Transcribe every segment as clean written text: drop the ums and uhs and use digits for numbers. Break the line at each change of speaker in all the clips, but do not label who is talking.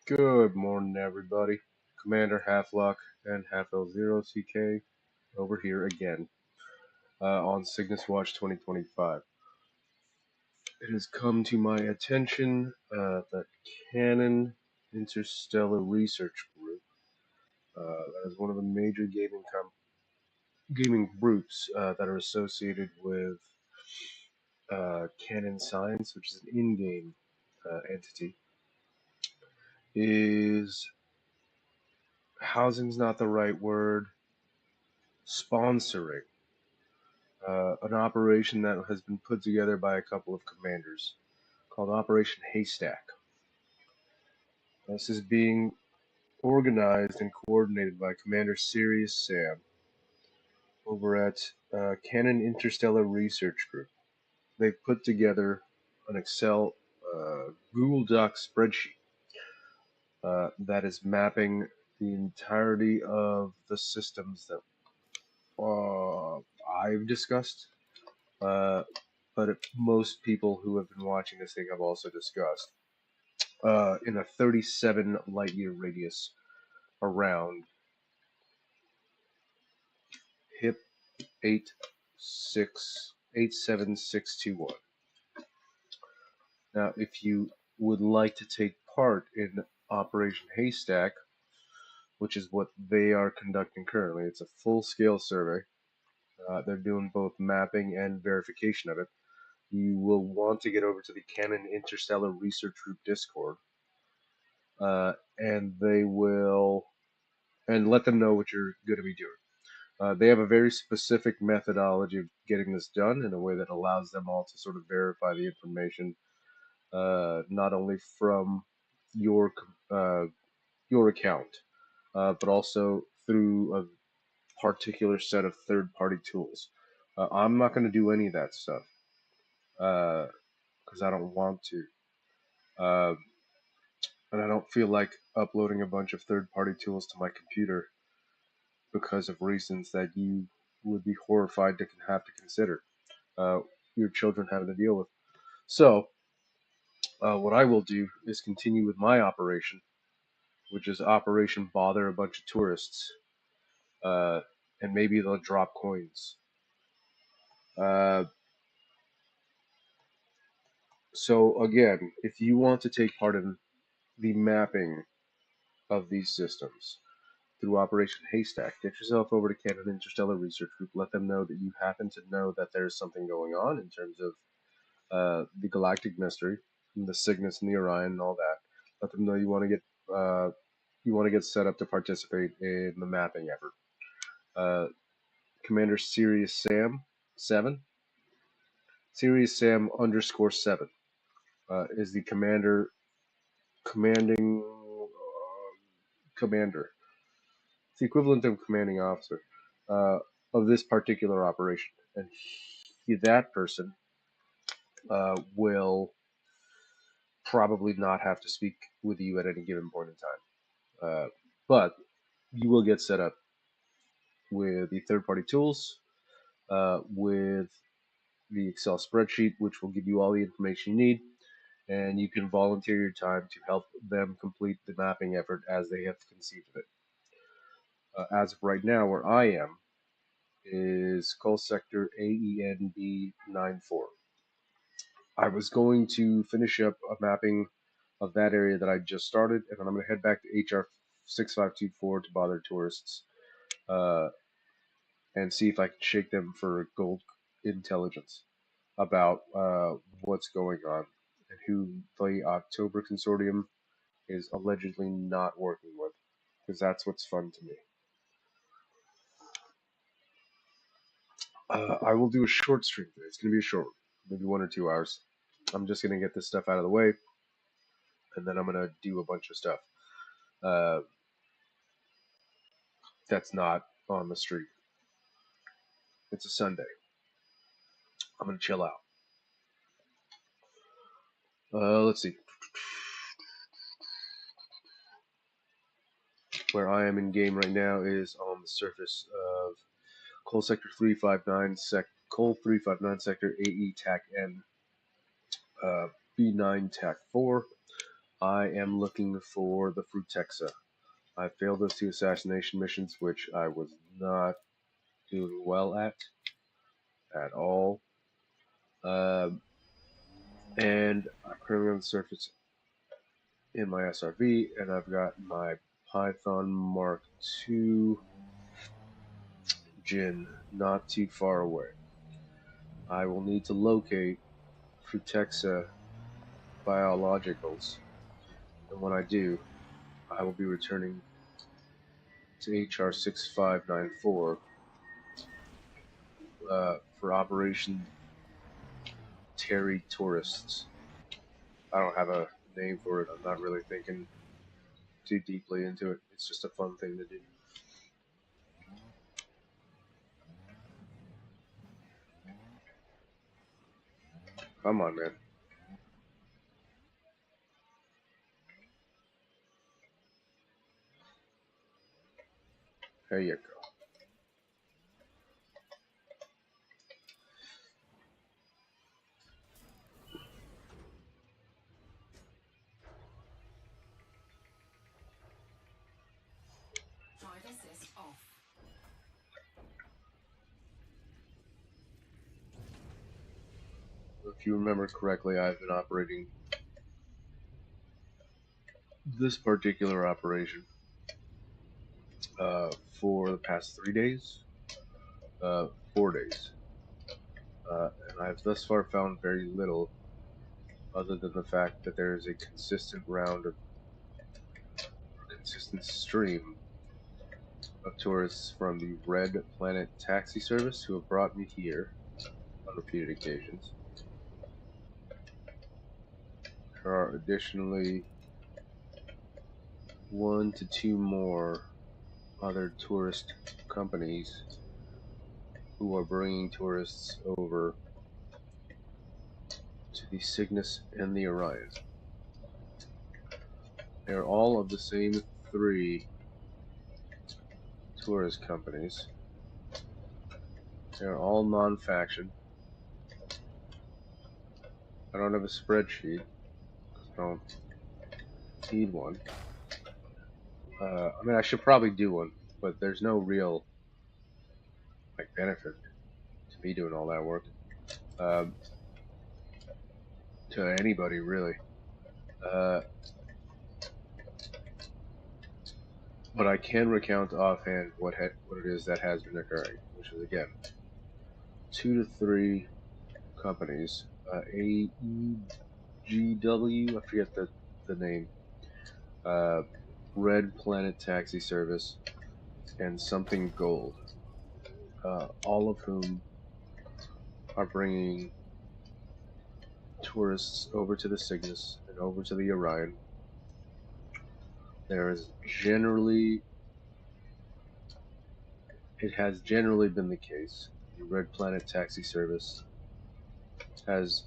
Good morning, everybody. Commander Halflock and Half L0 CK over here again on Cygnus Watch 2025. It has come to my attention that Canon Interstellar Research Group, that is one of the major gaming groups that are associated with Canon Science, which is an in-game entity, is housing's not the right word. Sponsoring an operation that has been put together by a couple of commanders called Operation Haystack. This is being organized and coordinated by Commander Sirius Sam over at Canon Interstellar Research Group. They've put together an Excel Google Doc spreadsheet that is mapping the entirety of the systems that I've discussed, but most people who have been watching this thing have also discussed, in a 37 light year radius around HIP 87621. Now, if you would like to take part in Operation Haystack, which is what they are conducting currently, it's a full-scale survey. They're doing both mapping and verification of it. You will want to get over to the Canon Interstellar Research Group Discord, and let them know what you're going to be doing. They have a very specific methodology of getting this done in a way that allows them all to sort of verify the information, not only from your account, but also through a particular set of third-party tools. I'm not going to do any of that stuff because I don't want to, and I don't feel like uploading a bunch of third-party tools to my computer because of reasons that you would be horrified to have to consider your children having to deal with. So, what I will do is continue with my operation, which is Operation Bother a Bunch of Tourists, and maybe they'll drop coins. So again, if you want to take part in the mapping of these systems through Operation Haystack, get yourself over to Canon Interstellar Research Group. Let them know that you happen to know that there's something going on in terms of the galactic mystery, and the Cygnus and the Orion and all that. Let them know you want to get set up to participate in the mapping effort. Commander Sirius Sam 7, Sirius Sam _7 is the commander. It's the equivalent of commanding officer of this particular operation, and that person will probably not have to speak with you at any given point in time. But you will get set up with the third-party tools, with the Excel spreadsheet, which will give you all the information you need, and you can volunteer your time to help them complete the mapping effort as they have conceived of it. As of right now, where I am is Coal Sector AENB 94. I was going to finish up a mapping of that area that I just started, and then I'm going to head back to HR 6524 to bother tourists and see if I can shake them for gold intelligence about what's going on and who the October Consortium is allegedly not working with, because that's what's fun to me. I will do a short stream today. It's going to be a short one, maybe 1 or 2 hours. I'm just going to get this stuff out of the way, and then I'm going to do a bunch of stuff that's not on the street. It's a Sunday. I'm going to chill out. Let's see. Where I am in game right now is on the surface of Coal Sector 359, Coal 359 Sector AE TAC N, B9 TAC 4, I am looking for the Frutexa. I failed those 2 assassination missions, which I was not doing well at all. And I'm currently on the surface in my SRV, and I've got my Python Mark II Jin not too far away. I will need to locate Frutexa biologicals, and when I do, I will be returning to HR 6594 for Operation Terry Tourists. I don't have a name for it. I'm not really thinking too deeply into it. It's just a fun thing to do. Come on, man. There you go.
Drive assist off.
If you remember correctly, I've been operating this particular operation for the past 3 days, 4 days. And I've thus far found very little other than the fact that there is a consistent consistent stream of tourists from the Red Planet Taxi Service who have brought me here on repeated occasions. There are additionally 1 to 2 more other tourist companies who are bringing tourists over to the Cygnus and the Orion. They are all of the same 3 tourist companies. They are all non-faction. I don't have a spreadsheet. I don't need one. I mean, I should probably do one, but there's no real benefit to me doing all that work. To anybody really. But I can recount offhand what it is that has been occurring, which is again 2 to 3 companies. AEGW, I forget the name. Red Planet Taxi Service, and Something Gold. All of whom are bringing tourists over to the Cygnus and over to the Orion. It has generally been the case. The Red Planet Taxi Service has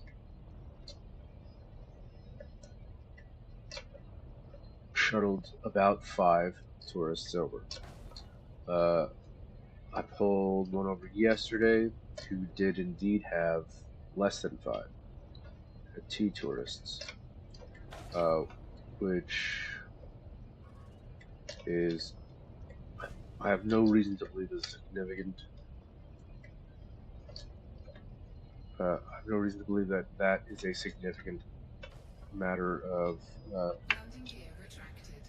shuttled about 5 tourists over. I pulled one over yesterday who did indeed have less than 5. 2 tourists. Which is, I have no reason to believe is significant. I have no reason to believe that is a significant matter of
Landing gear retracted.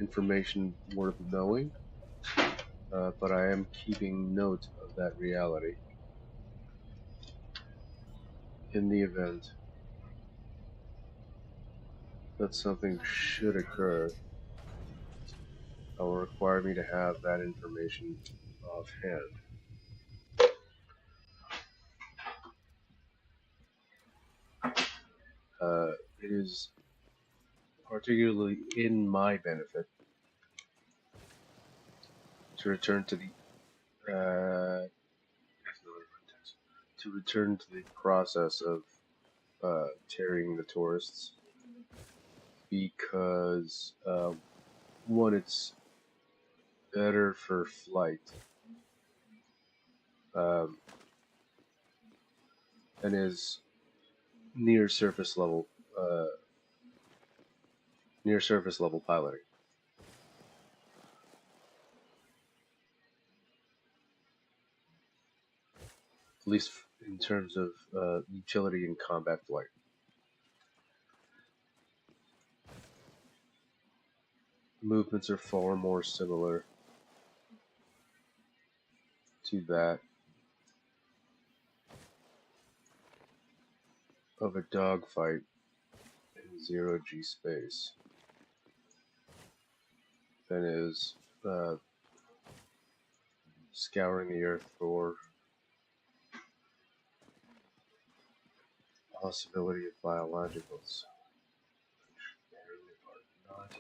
information worth knowing, but I am keeping note of that reality in the event that something should occur that will require me to have that information offhand. It is particularly in my benefit to return to the process of tarrying the tourists, because one, it's better for flight, and is near surface level uh, piloting. At least in terms of utility in combat flight. Movements are far more similar to that of a dogfight in zero-G space than is scouring the Earth for possibility of biologicals. Not.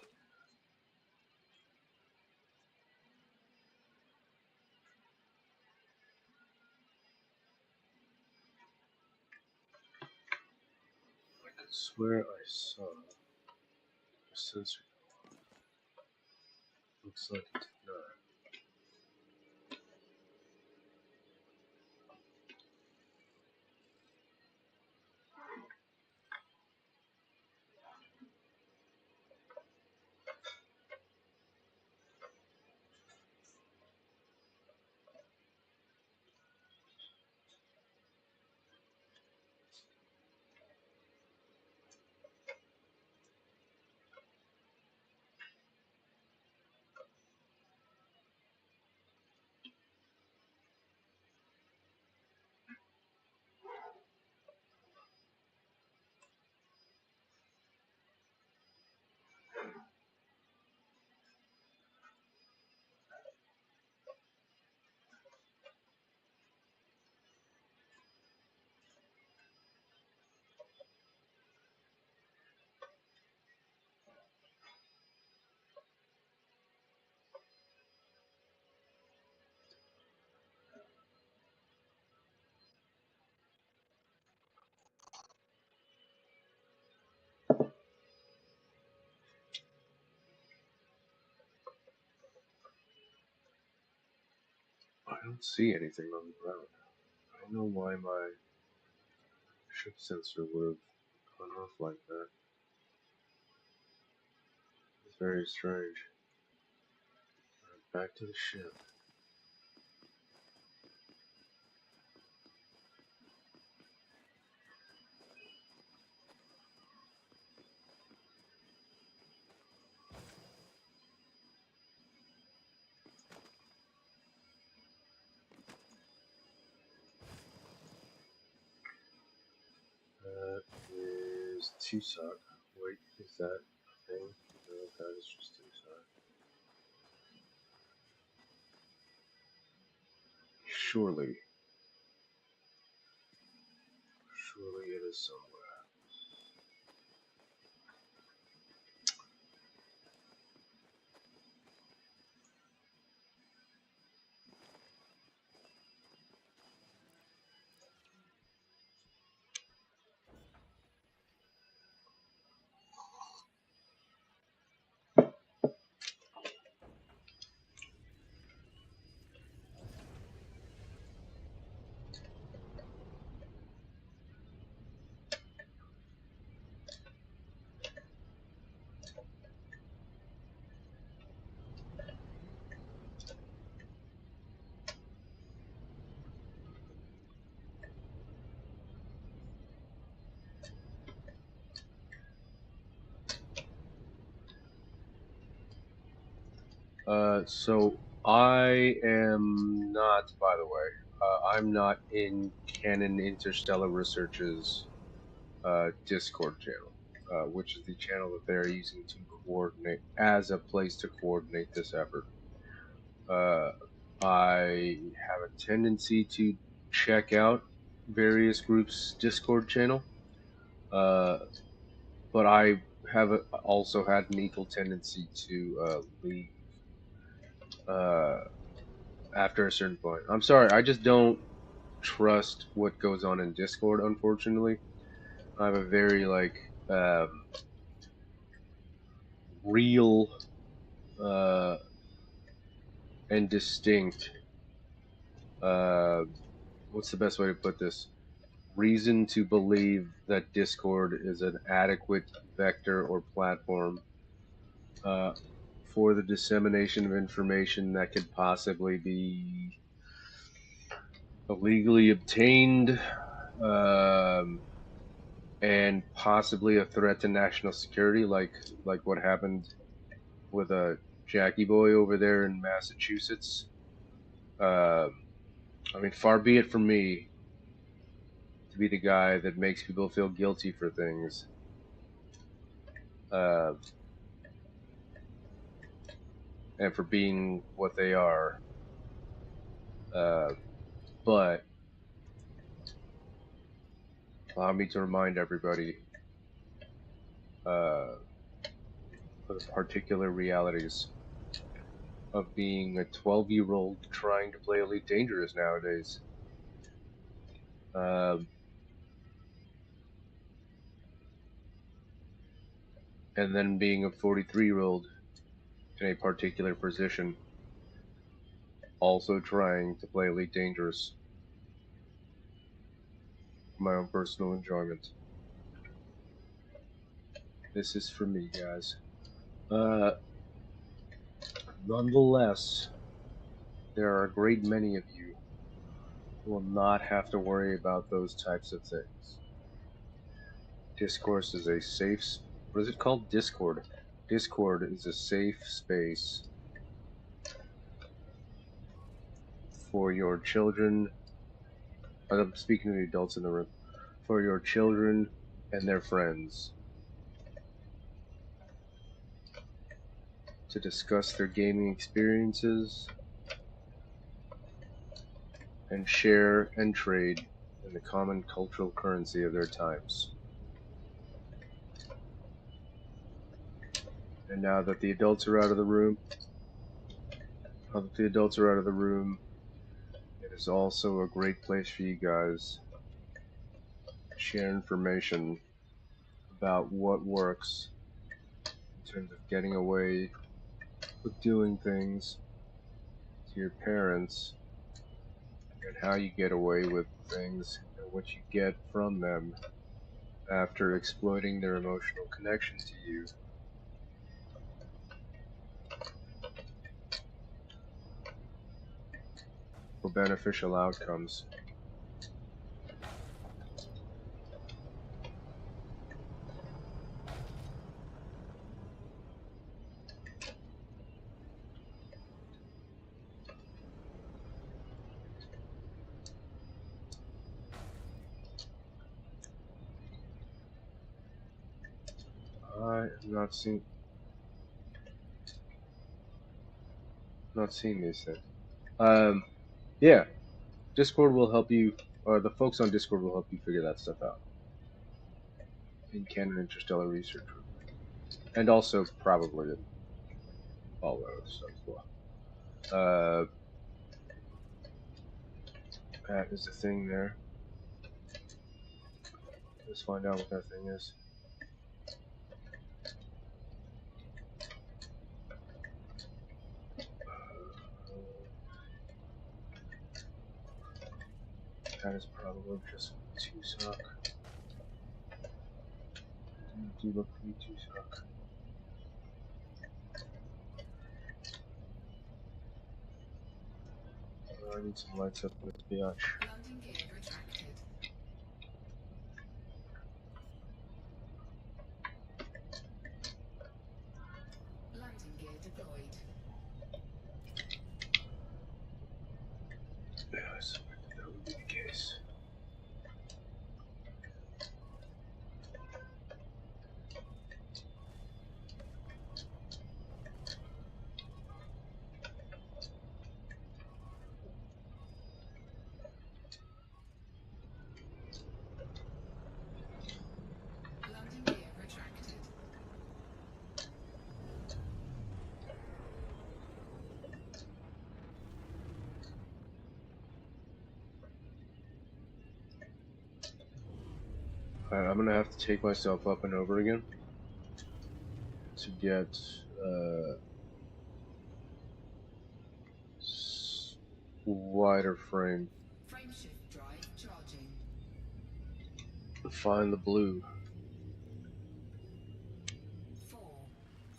I could swear I saw a sensor. Looks like it did not. I don't see anything on the ground. I don't know why my ship sensor would have gone off like that. It's very strange. Back to the ship. That is Tucson. Wait, is that a thing? No, that is just Tucson. Surely it is somewhere. So I am not, by the way, I'm not in Canon Interstellar Research's Discord channel, which is the channel that they're using to coordinate as a place to coordinate this effort. I have a tendency to check out various groups' Discord channel, but I have also had an equal tendency to leave after a certain point. I'm sorry, I just don't trust what goes on in Discord, unfortunately. I have a very um, real and distinct, uh, what's the best way to put this? reason to believe that Discord is an adequate vector or platform uh, for the dissemination of information that could possibly be illegally obtained, and possibly a threat to national security, like what happened with a Jackie Boy over there in Massachusetts. I mean, far be it from me to be the guy that makes people feel guilty for things, uh, and for being what they are. Uh, but allow me to remind everybody of the particular realities of being a 12-year-old trying to play Elite Dangerous nowadays. And then being a 43-year-old in a particular position, also trying to play Elite Dangerous for my own personal enjoyment. This is for me, guys. Nonetheless, there are a great many of you who will not have to worry about those types of things. Discourse is a safe... What is it called? Discord. Discord is a safe space for your children. I'm speaking to the adults in the room. For your children and their friends to discuss their gaming experiences and share and trade in the common cultural currency of their times. And now that the adults are out of the room, it is also a great place for you guys to share information about what works in terms of getting away with doing things to your parents, and how you get away with things and what you get from them after exploiting their emotional connection to you for beneficial outcomes. I am not seeing these things. Yeah, Discord will help you, or the folks on Discord will help you figure that stuff out in Canon Interstellar Research Group, and also probably in all the other stuff as well. That is the thing there. Let's find out what that thing is. That is probably just Tucson. Do look pretty Tucson. I need some lights up in this biatch.
Landing gear retracted. Landing gear deployed.
Yeah, I suspected that would be the case.
Landing gear retracted.
Alright, I'm gonna have to take myself up and over again to get wider frame.
Frameshift drive charging.
Find the blue.
4,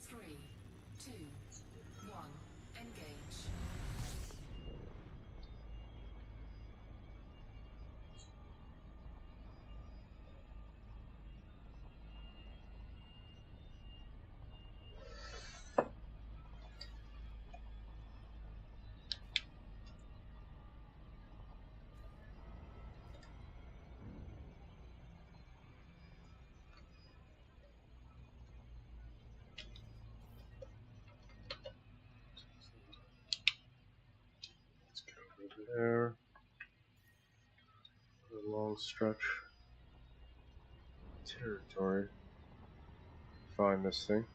3, 2, 1. Engage.
Let's get over there. A long stretch. Territory. Find this thing.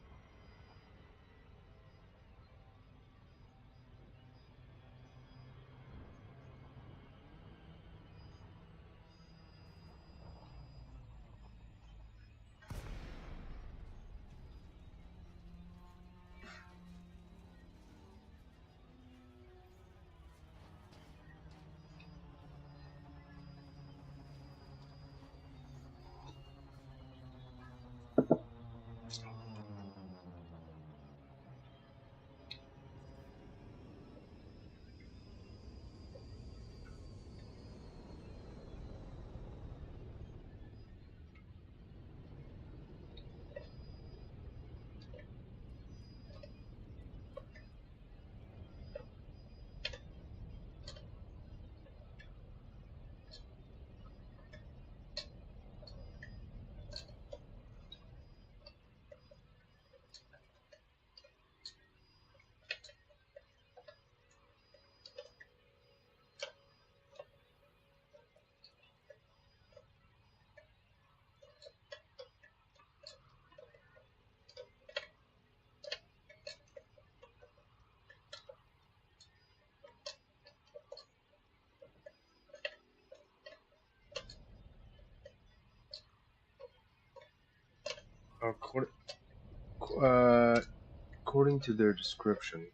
According to their description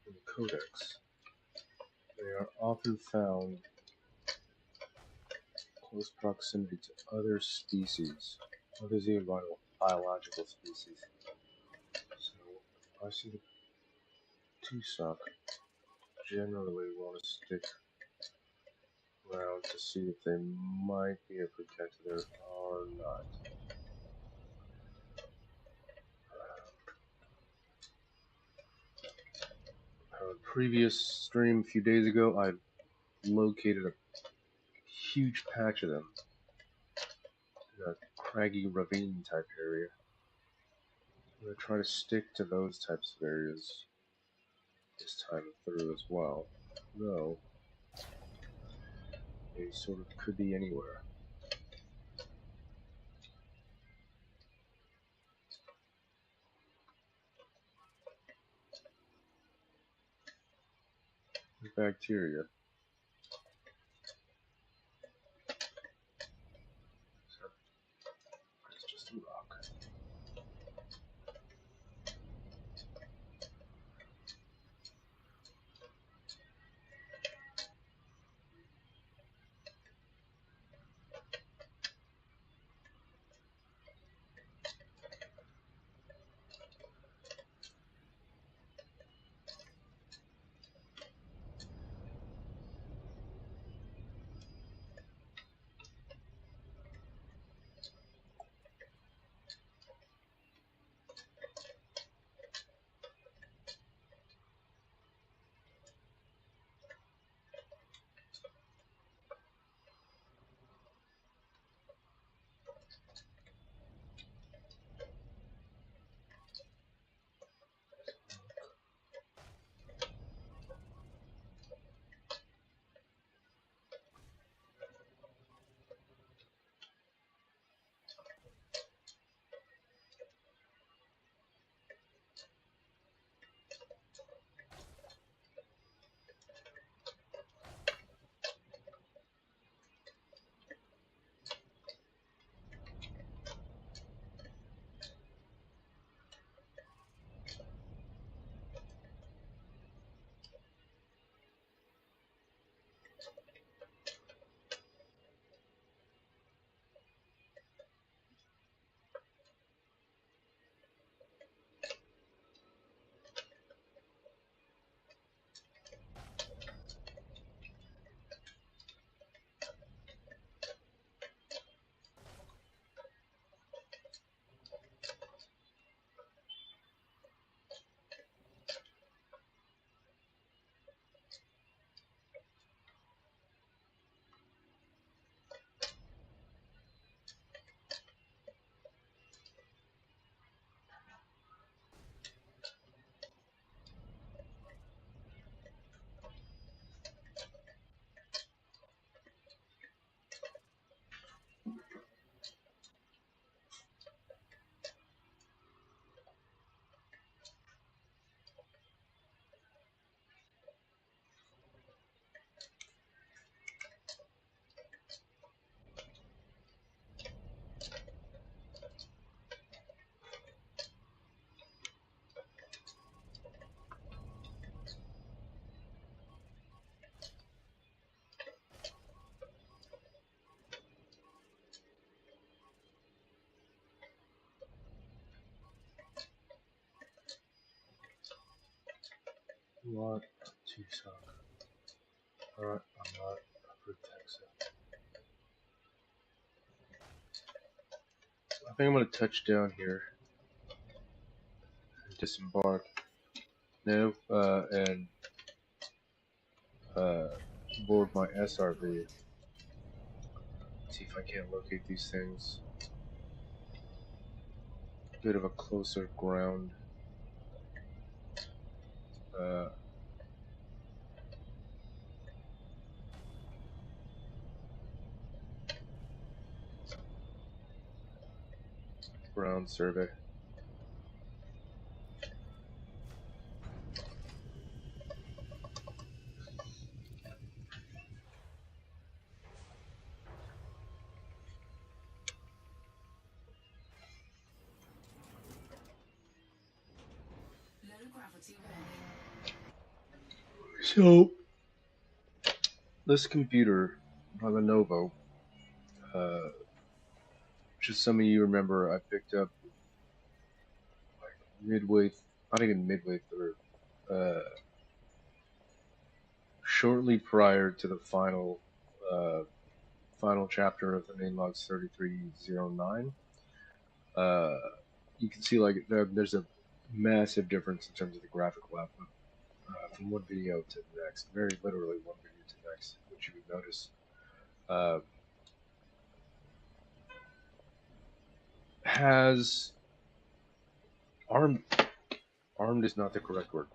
in the Codex, they are often found in close proximity to other species, other biological species. So I see the Tusok generally want to stick around to see if they might be a protector or not. Previous stream a few days ago, I located a huge patch of them in a craggy ravine type area. I'm going to try to stick to those types of areas this time through as well, though they sort of could be anywhere. Bacteria. So it's just a rock. What? T-Sock. Alright, I'm not approved text. I think I'm going to touch down here and disembark now and board my SRV. See if I can't locate these things. Bit of a closer ground. Ground survey.
Low gravity warning.
So, this computer, Lenovo, which as some of you remember, I picked up like midway, not even midway through, shortly prior to the final chapter of the Nain logs 3309. You can see like there's a massive difference in terms of the graphical output from one video to the next, very literally one video to the next, which you would notice. Has armed is not the correct word.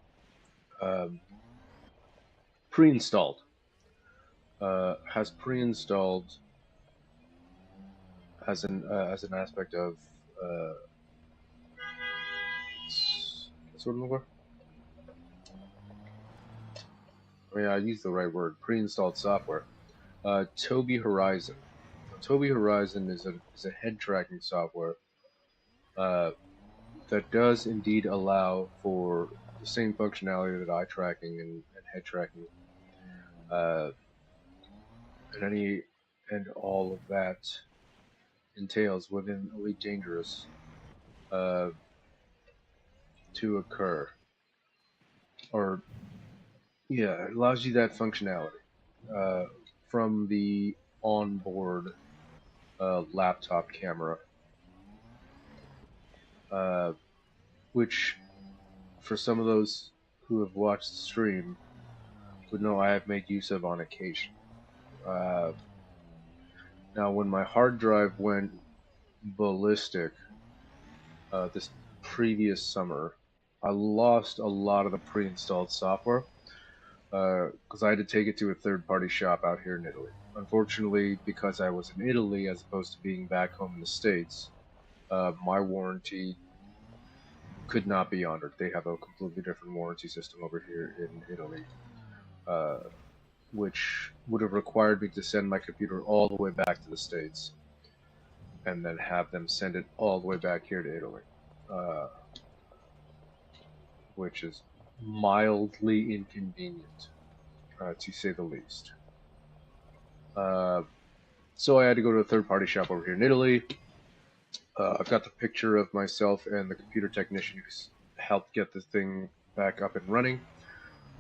Pre-installed. Has pre-installed as an aspect of sort of word. I mean, I used the right word. Pre-installed software. Toby Horizon. Toby Horizon is a head tracking software that does indeed allow for the same functionality that eye tracking and head tracking, and any and all of that entails within Elite Dangerous to occur. Or, yeah, it allows you that functionality from the onboard laptop camera, which for some of those who have watched the stream would know I have made use of on occasion. Now, when my hard drive went ballistic this previous summer, I lost a lot of the pre-installed software because I had to take it to a third-party shop out here in Italy. Unfortunately, because I was in Italy as opposed to being back home in the States, my warranty could not be honored. They have a completely different warranty system over here in Italy, which would have required me to send my computer all the way back to the States and then have them send it all the way back here to Italy, which is mildly inconvenient, to say the least. So I had to go to a third-party shop over here in Italy. I've got the picture of myself and the computer technician who's helped get this thing back up and running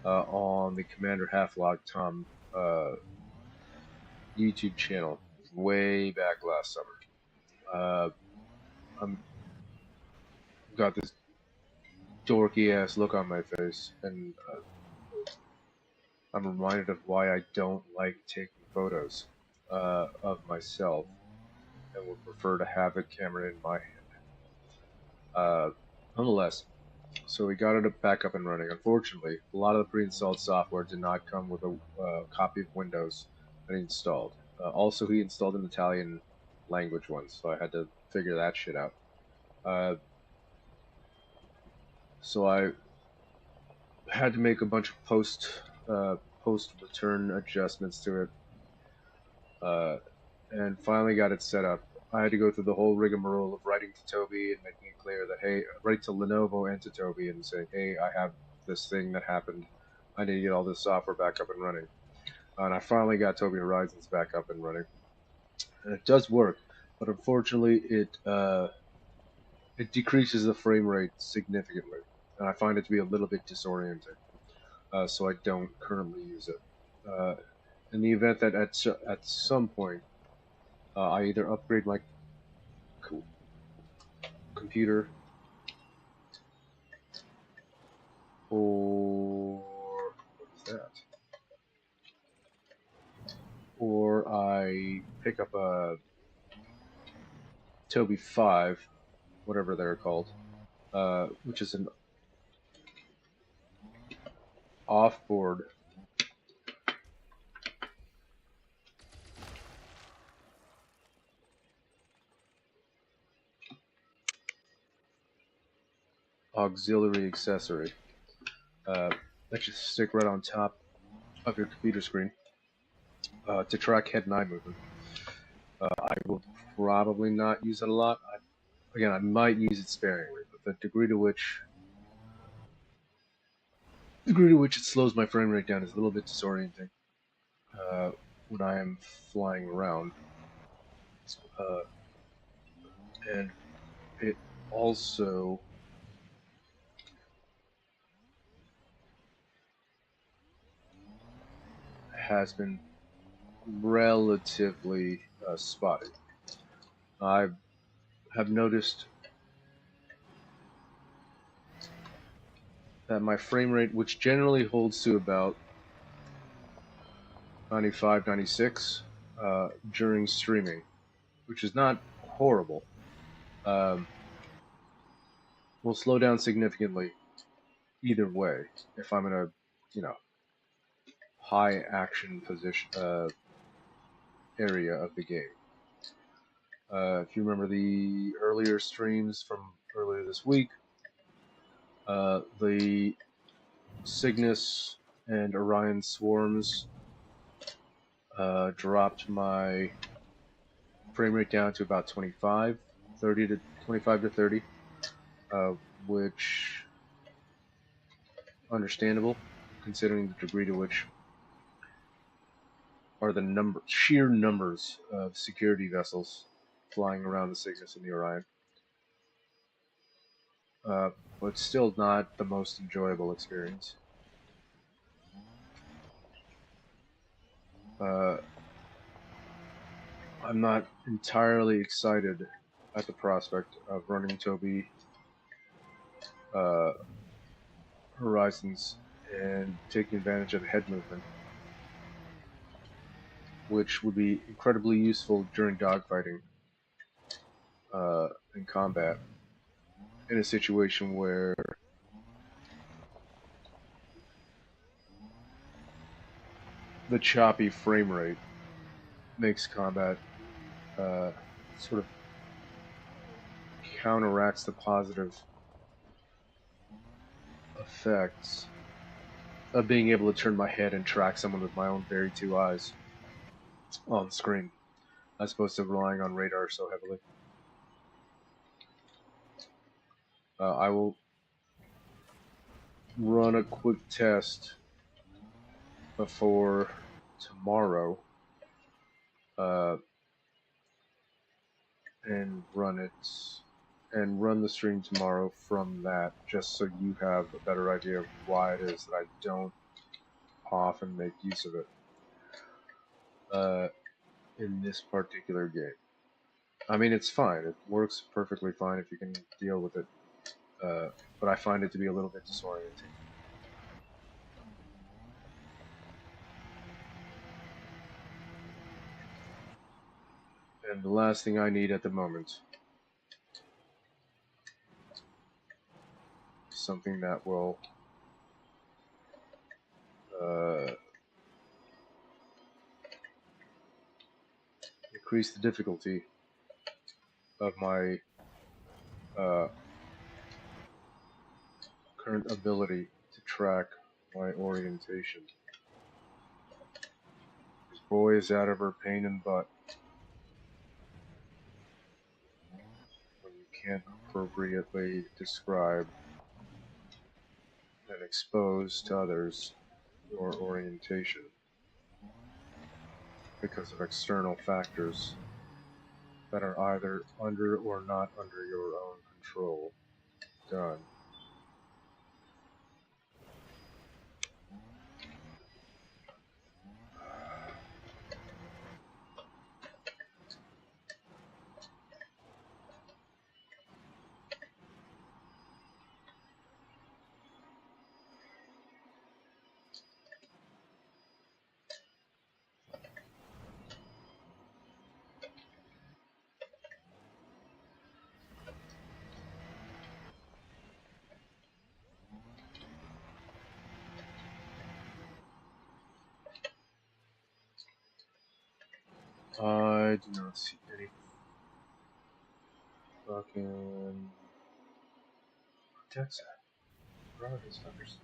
on the Commander Half-Log Tom YouTube channel way back last summer. I'm got this dorky ass look on my face, and I'm reminded of why I don't like taking photos of myself and would prefer to have a camera in my hand. Nonetheless, so we got it back up and running. Unfortunately, a lot of the pre-installed software did not come with a copy of Windows that he installed. Also, he installed an Italian language one, so I had to figure that shit out. So I had to make a bunch of post-return adjustments to it, and finally got it set up. I had to go through the whole rigmarole of writing to Toby and making it clear that, hey, write to Lenovo and to Toby and say, hey, I have this thing that happened. I need to get all this software back up and running. And I finally got Toby Horizons back up and running. And it does work, but unfortunately it decreases the frame rate significantly. And I find it to be a little bit disorienting. so I don't currently use it. In the event that at some point I either upgrade my computer or what is that? Or I pick up a Toby 5, whatever they're called, which is an off-board auxiliary accessory that you stick right on top of your computer screen to track head and eye movement. I will probably not use it a lot. Again, I might use it sparingly, but the degree to which it slows my frame rate down is a little bit disorienting when I am flying around, and it also has been relatively spotty. I have noticed that my frame rate, which generally holds to about 95, 96 during streaming, which is not horrible, will slow down significantly either way if I'm in a, high action position area of the game. If you remember the earlier streams from earlier this week, the Cygnus and Orion swarms dropped my frame rate down to about 25 to 30, which understandable considering the degree to which are the sheer numbers of security vessels flying around the Cygnus and the Orion. But still not the most enjoyable experience. I'm not entirely excited at the prospect of running Toby Horizons and taking advantage of head movement, which would be incredibly useful during dogfighting and combat in a situation where the choppy frame rate makes combat sort of counteracts the positive effects of being able to turn my head and track someone with my own very two eyes on screen, as opposed to relying on radar so heavily. I will run a quick test before tomorrow and run the stream tomorrow from that, just so you have a better idea of why it is that I don't often make use of it in this particular game. I mean, it's fine. It works perfectly fine if you can deal with it, but I find it to be a little bit disorienting. And the last thing I need at the moment is something that will increase the difficulty of my current ability to track my orientation. Because boy, is that ever a pain in the butt when you can't appropriately describe and expose to others your orientation because of external factors that are either under or not under your own control. Done. I do not see any fucking protects that. Where are these fuckers?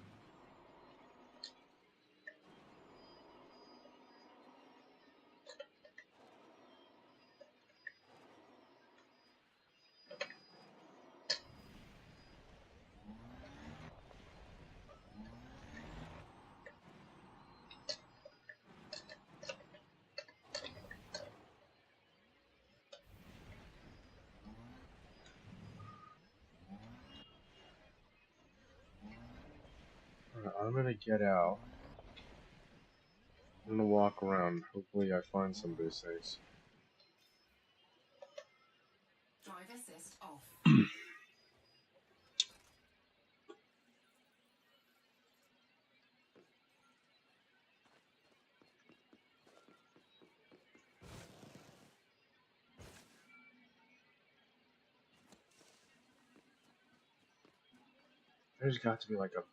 Alright, I'm gonna get out. I'm gonna walk around. Hopefully I find some of these things.
Drive assist off.
There's got to be like a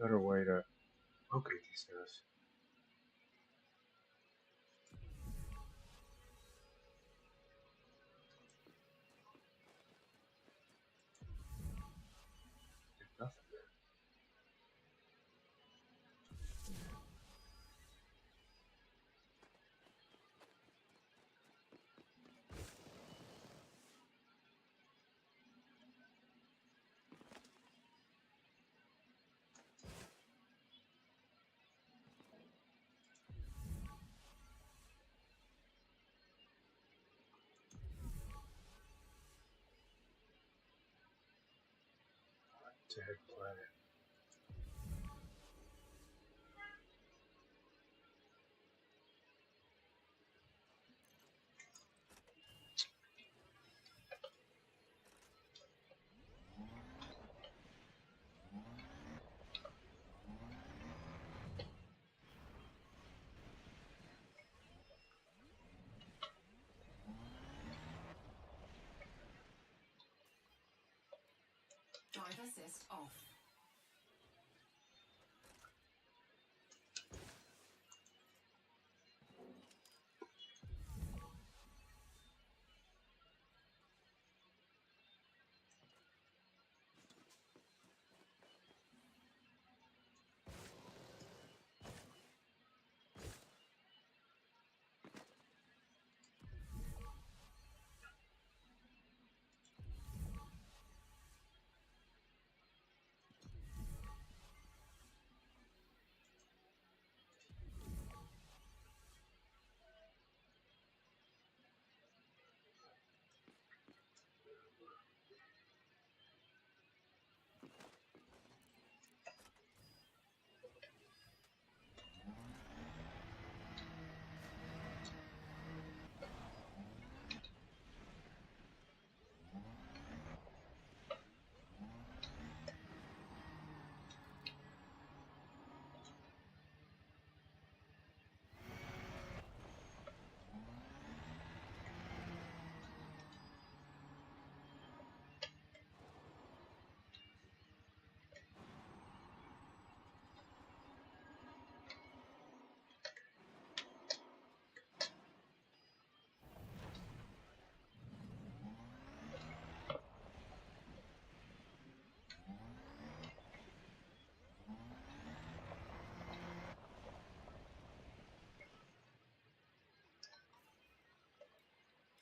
better way to locate these guys. Nothing. Dead planet.
Drive assist off.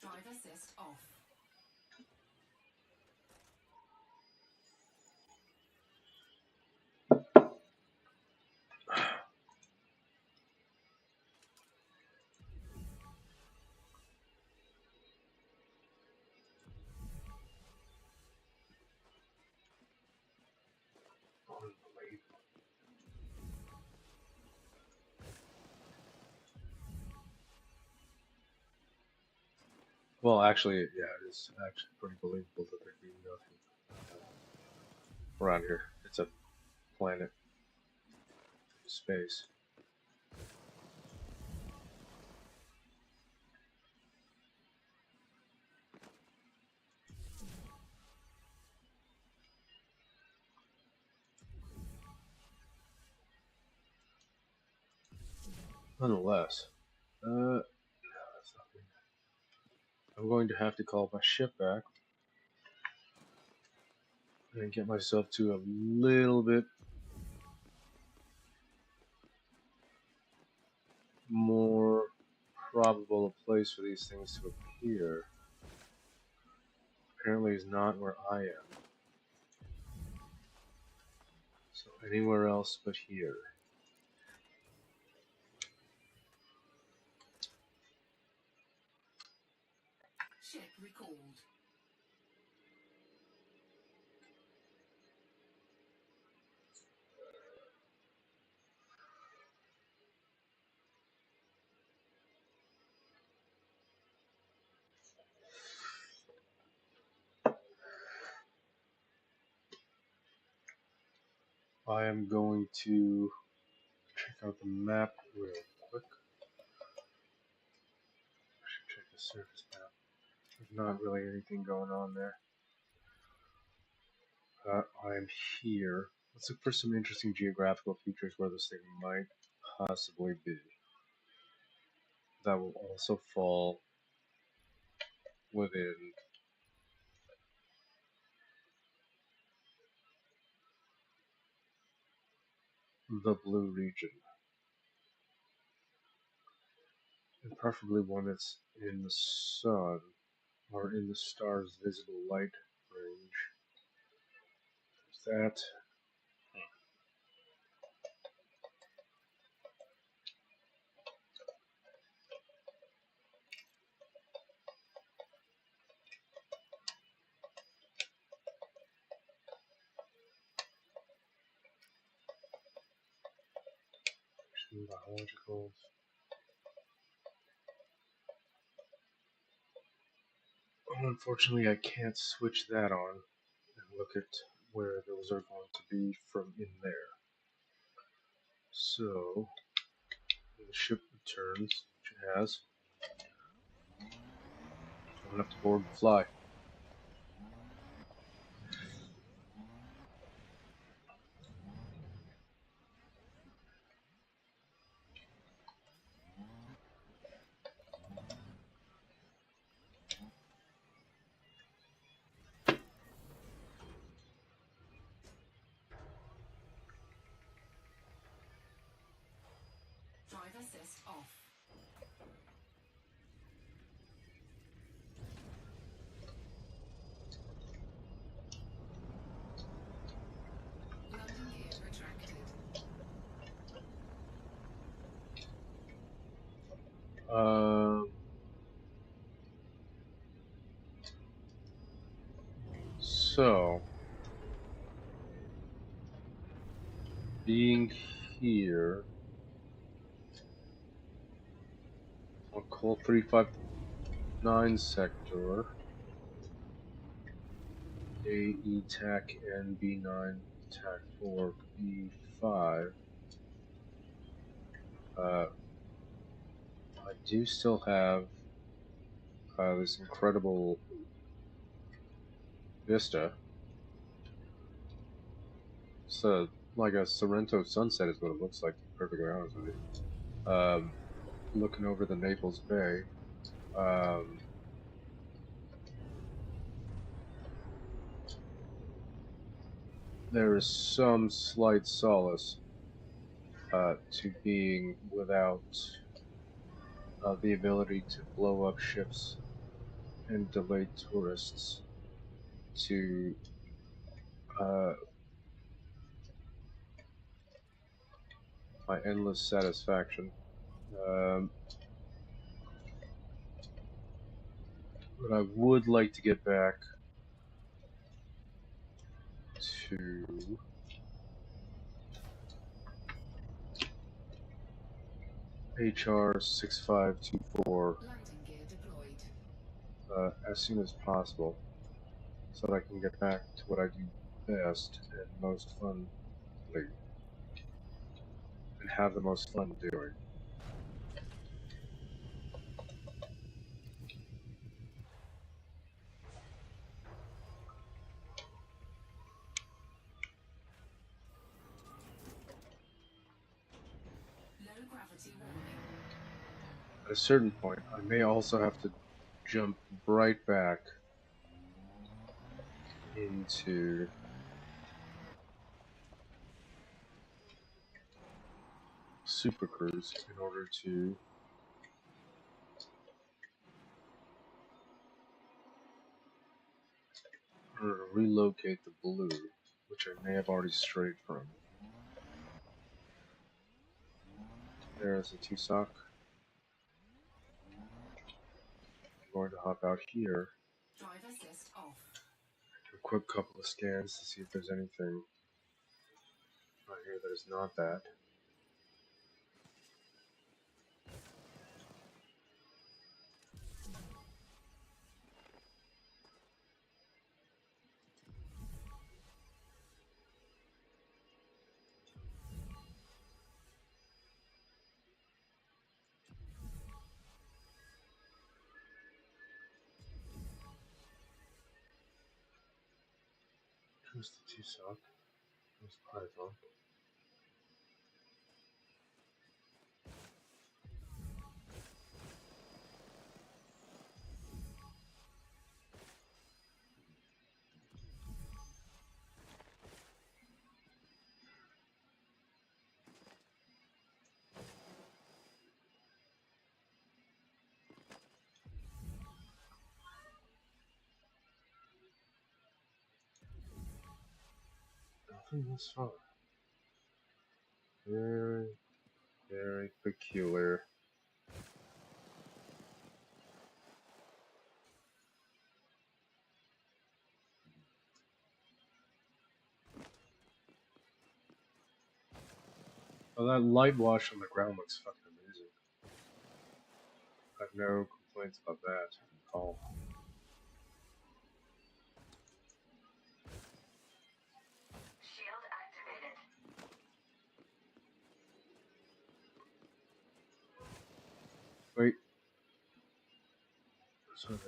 Drive assist off.
Unbelievable. Well, actually, yeah, it is actually pretty believable that there'd be nothing around here. It's a planet in space. Nonetheless, I'm going to have to call my ship back and get myself to a little bit more probable a place for these things to appear. Apparently is not where I am. So anywhere else but here.
Ship recalled.
I am going to check out the map real quick. I should check the surface map. There's not really anything going on there. I'm here. Let's look for some interesting geographical features where this thing might possibly be. That will also fall within the blue region. And preferably one that's in the sun or in the star's visible light range. There's that. Biologicals. Unfortunately, I can't switch that on and look at where those are going to be from in there. So, when the ship returns, which it has, I'm going to have to board and fly.
Drive assist off. Landing gear retracted.
Um, so, being here, I'll call 359 sector, AE TAC and B9 TAC 4 B5. I do still have this incredible vista. So, like a Sorrento sunset is what it looks like, to be perfectly honest with you. Looking over the Naples Bay. There is some slight solace to being without the ability to blow up ships and delay tourists to uh, my endless satisfaction. Um, but I would like to get back to HR 6524
Landing gear deployed.
as soon as possible, so that I can get back to what I do best and most fun and have the most fun doing.
Low Gravity warning.
At a certain point, I may also have to jump right back into Supercruise in order to relocate the blue, which I may have already strayed from. There's a T-Sock. I'm going to hop out here,
Drive assist off.
do a quick couple of scans to see if there's anything out here that is not that. There's the T-Sock. There's the Python. Nothing this far. Very, very peculiar. Oh, that light wash on the ground looks fucking amazing. I have no complaints about that at all.
Shield activated.
Wait. Sorry.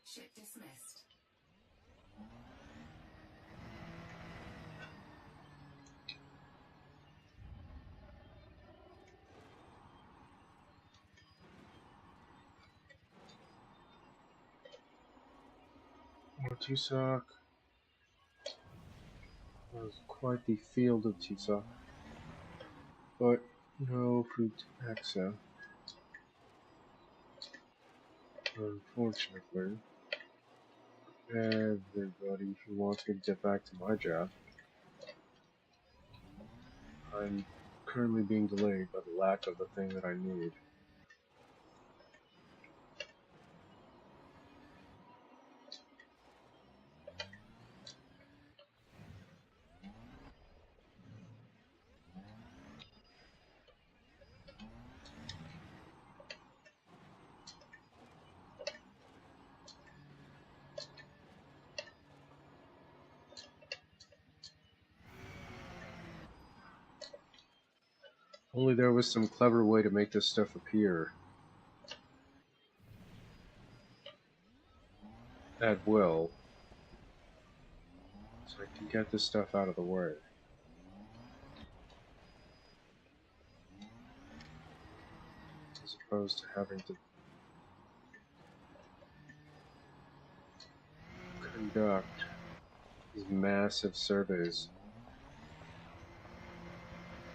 Ship dismissed.
More T-Sock. That was quite the field of T-Sock. But no fruit accent. Unfortunately, everybody who wants me to get back to my job, I'm currently being delayed by the lack of the thing that I need. Only there was some clever way to make this stuff appear at will, so I can get this stuff out of the way. As opposed to having to conduct these massive surveys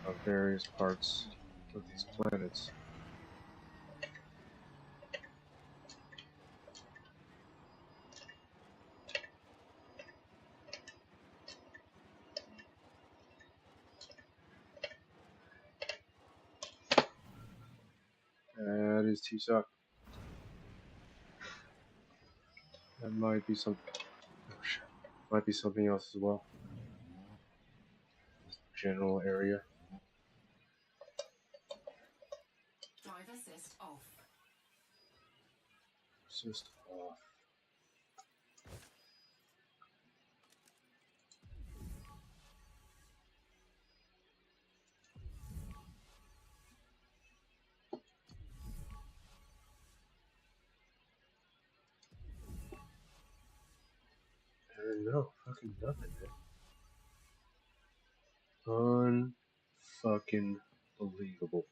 of various parts of these planets. That is T-Sock. That might be something. Oh shit. Might be something else as well. General area.
Drive assist off.
Just off. No, fucking nothing, man. Unfucking believable.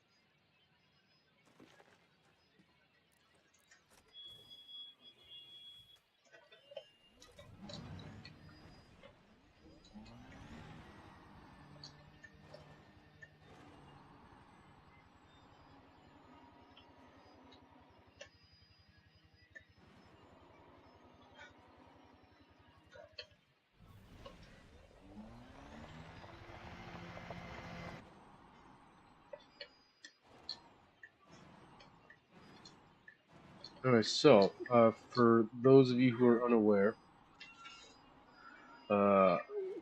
Alright, so, for those of you who are unaware,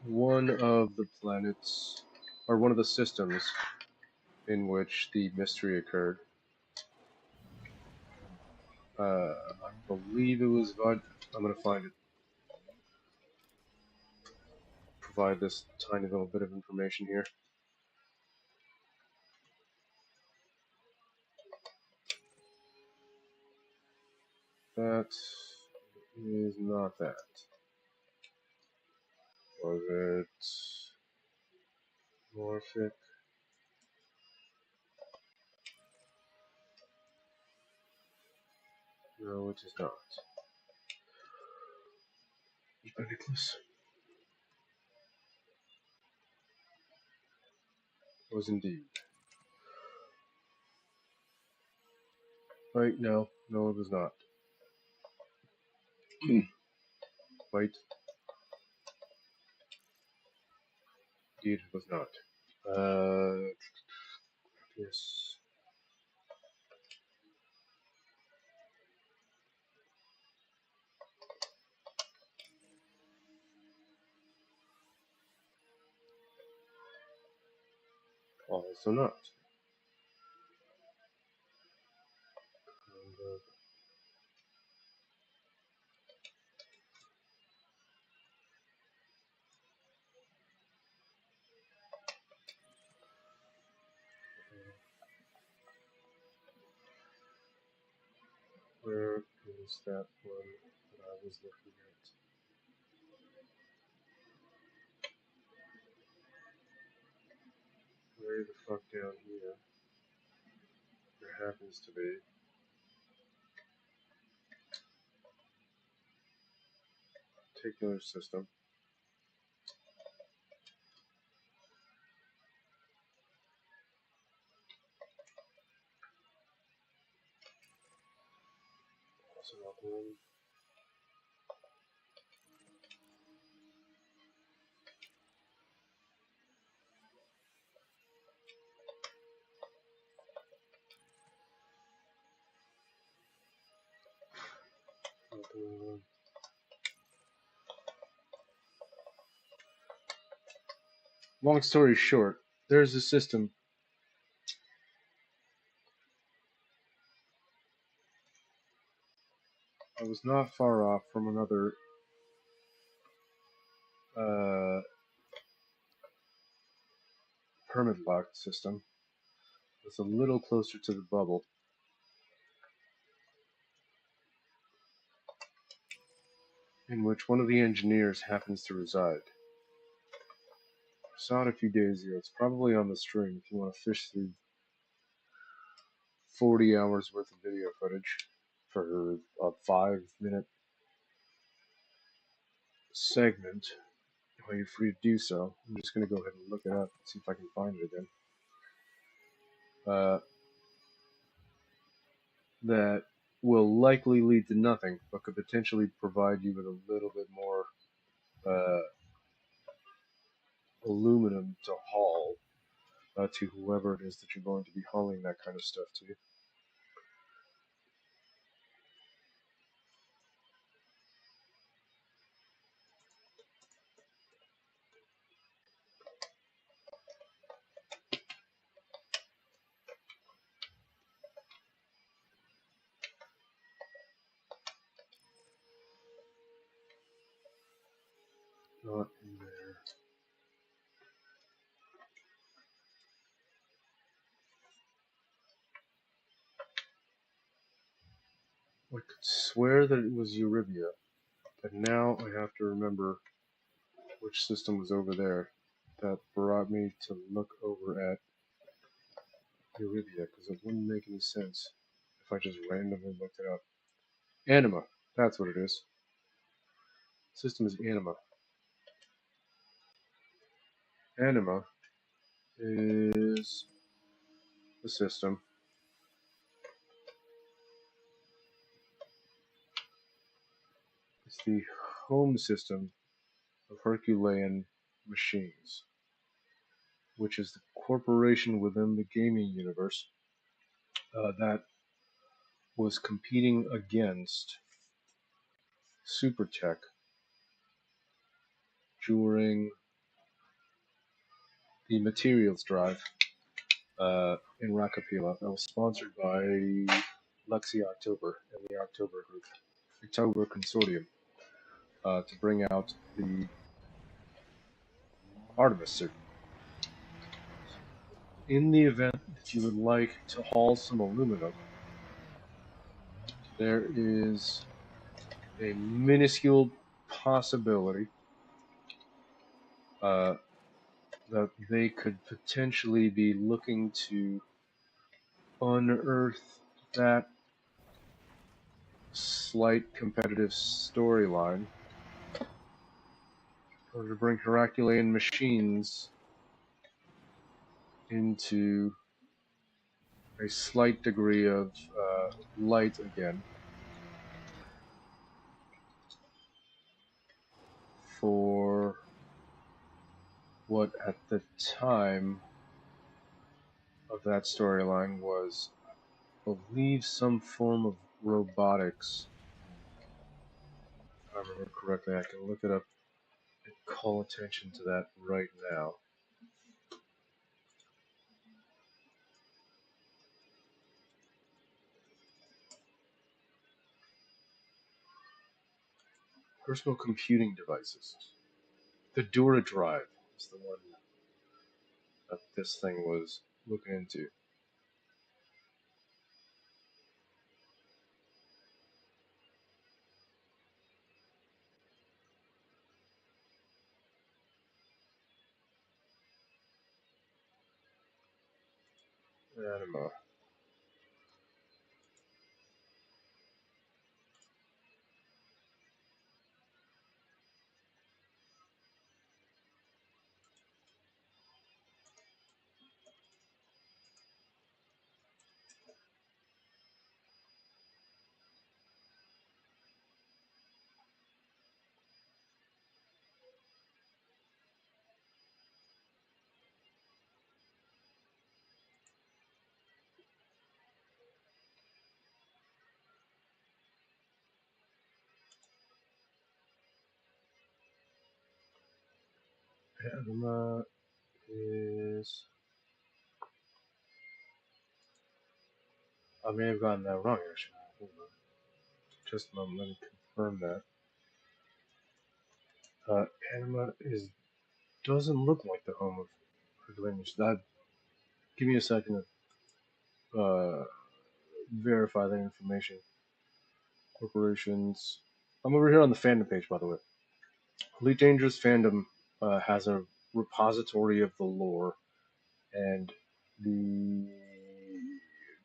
one of the planets, or one of the systems in which the mystery occurred, I believe it was, I'm going to find it, provide this tiny little bit of information here. That is not that. Was it Morphic? No, it is not. Nicholas was indeed. Right, no, it was not. Wait, indeed it was not. Yes. Also not. Where is that one that I was looking at? Where the fuck down here? There happens to be. Particular system. Also not one. Long story short, there's a system. I was not far off from another permit locked system. It's a little closer to the bubble, in which one of the engineers happens to reside. I saw it a few days ago. It's probably on the stream if you want to fish through 40 hours worth of video footage for a 5-minute segment. Well, you're free to do so. I'm just going to go ahead and look it up and see if I can find it again. That will likely lead to nothing, but could potentially provide you with a little bit more aluminum to haul to whoever it is that you're going to be hauling that kind of stuff to. Not in there. I could swear that it was Eurybia, but now I have to remember which system was over there. That brought me to look over at Eurythia, because it wouldn't make any sense if I just randomly looked it up. Anima, that's what it is. System is Anima. Anima is the system. It's the home system of Herculean Machines, which is the corporation within the gaming universe that was competing against Supertech during the materials drive in Rakapila that was sponsored by Lexi October and the October Group, October Consortium, to bring out the Artemis suit. In the event that you would like to haul some aluminum, there is a minuscule possibility that they could potentially be looking to unearth that slight competitive storyline or to bring Herculean Machines into a slight degree of light again for what at the time of that storyline was, I believe, some form of robotics. If I remember correctly, I can look it up and call attention to that right now. Personal computing devices. The Dura Drive is the one that this thing was looking into. Anima. Anima is... I may have gotten that wrong, actually. Hold on. Just a moment, let me confirm that. Anima is doesn't look like the home of Herculean. Give me a second to verify that information. Corporations. I'm over here on the fandom page, by the way. Elite Dangerous fandom has a repository of the lore and the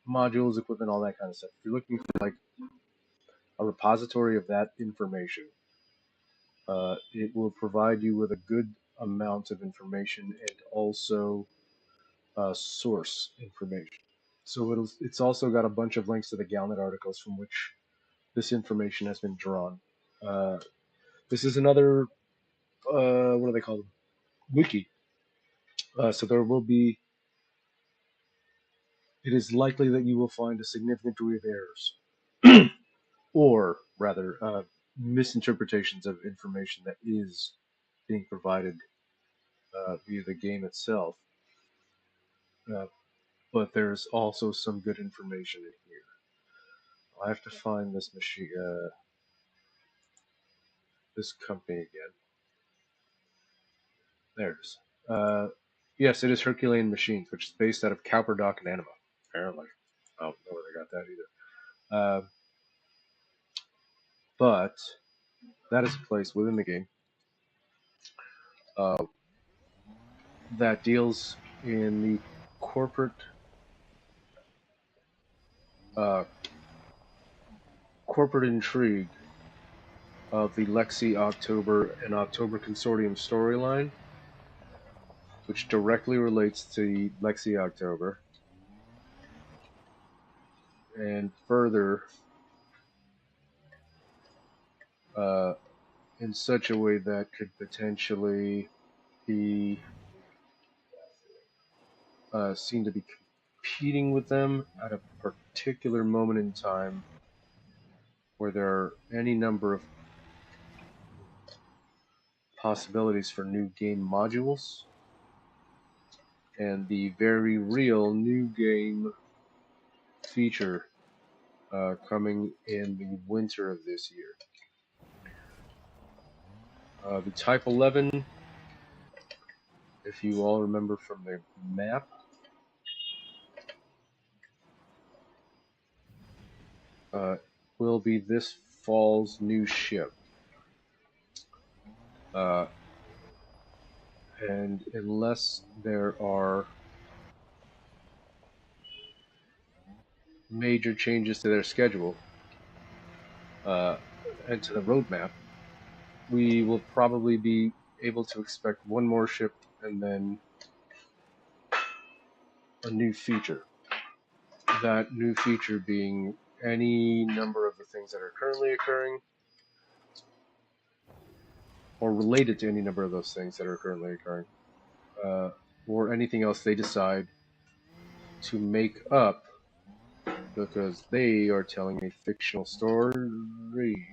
modules, equipment, all that kind of stuff. If you're looking for like a repository of that information, it will provide you with a good amount of information and also source information. So it's also got a bunch of links to the Galnet articles from which this information has been drawn. This is another, what do they call them? Wiki. So there will be, it is likely that you will find a significant degree of errors, or rather, misinterpretations of information that is being provided via the game itself. But there's also some good information in here. I have to find this machine, this company again. There it is. Yes, it is Herculean Machines, which is based out of Cowperdock and Anima, apparently. I don't know where they got that either. But that is a place within the game that deals in the corporate corporate intrigue of the Lexi October and October Consortium storyline, which directly relates to the Lexi October, and further in such a way that could potentially be seen to be competing with them at a particular moment in time where there are any number of possibilities for new game modules and the very real new game feature coming in the winter of this year. The Type 11, if you all remember from the map, will be this fall's new ship. And unless there are major changes to their schedule and to the roadmap, we will probably be able to expect one more ship and then a new feature. That new feature being any number of the things that are currently occurring, or related to any number of those things that are currently occurring, or anything else they decide to make up because they are telling a fictional story.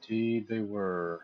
Indeed, they were.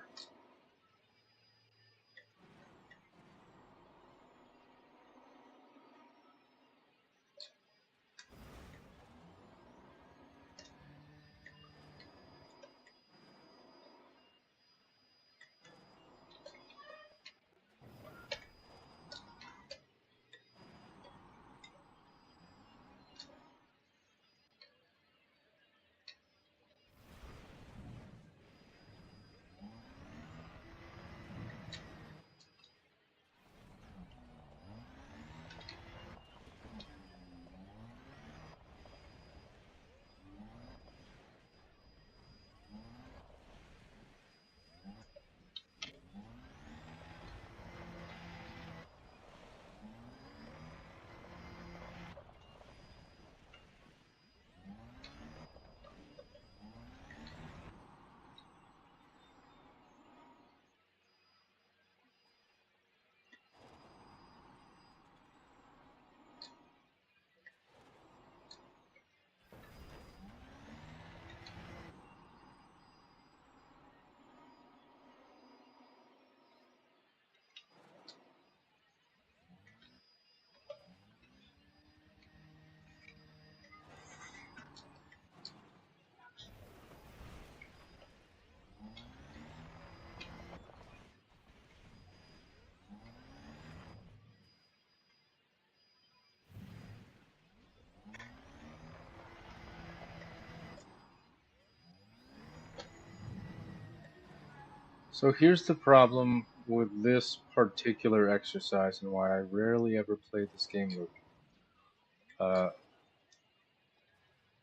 So here's the problem with this particular exercise and why I rarely ever play this game loop.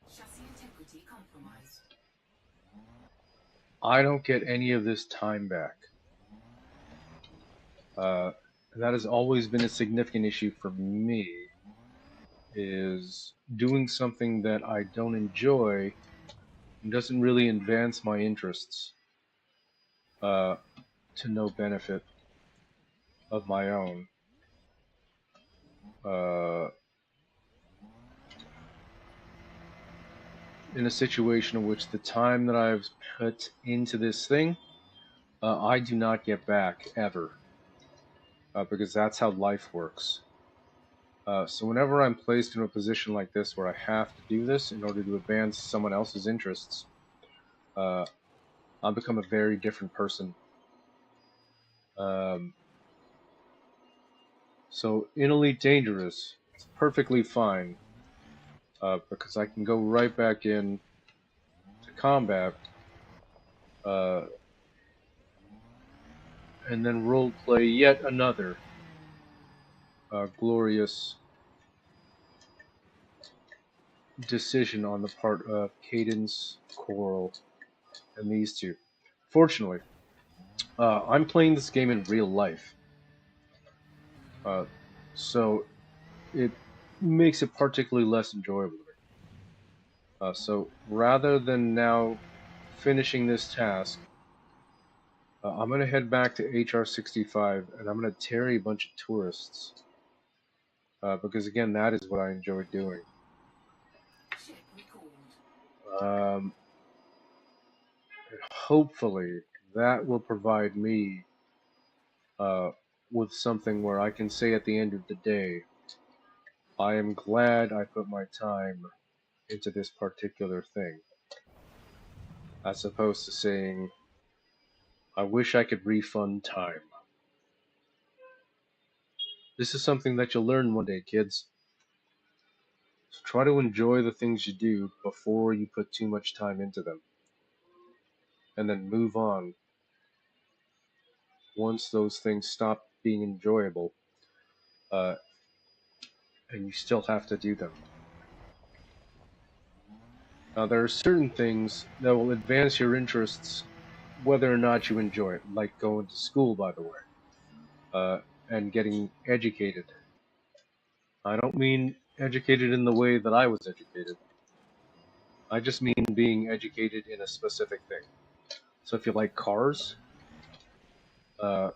Chassis integrity compromised.
I don't get any of this time back. That has always been a significant issue for me, is doing something that I don't enjoy and doesn't really advance my interests to no benefit of my own. In a situation in which the time that I've put into this thing, I do not get back ever, because that's how life works. So whenever I'm placed in a position like this where I have to do this in order to advance someone else's interests, I'll become a very different person. So in Elite Dangerous, it's perfectly fine, because I can go right back in to combat, and then roleplay yet another glorious decision on the part of Cadence, Coral, and these two. Fortunately, I'm playing this game in real life, so it makes it particularly less enjoyable to me. So rather than now finishing this task, I'm going to head back to HR 65 and I'm going to tarry a bunch of tourists, because again, that is what I enjoy doing.
Ship recalled.
And hopefully that will provide me with something where I can say at the end of the day, I am glad I put my time into this particular thing, as opposed to saying, I wish I could refund time. This is something that you'll learn one day, kids. So try to enjoy the things you do before you put too much time into them, and then move on once those things stop being enjoyable, and you still have to do them. Now, there are certain things that will advance your interests whether or not you enjoy it, like going to school, by the way, and getting educated. I don't mean educated in the way that I was educated. I just mean being educated in a specific thing. So if you like cars, uh,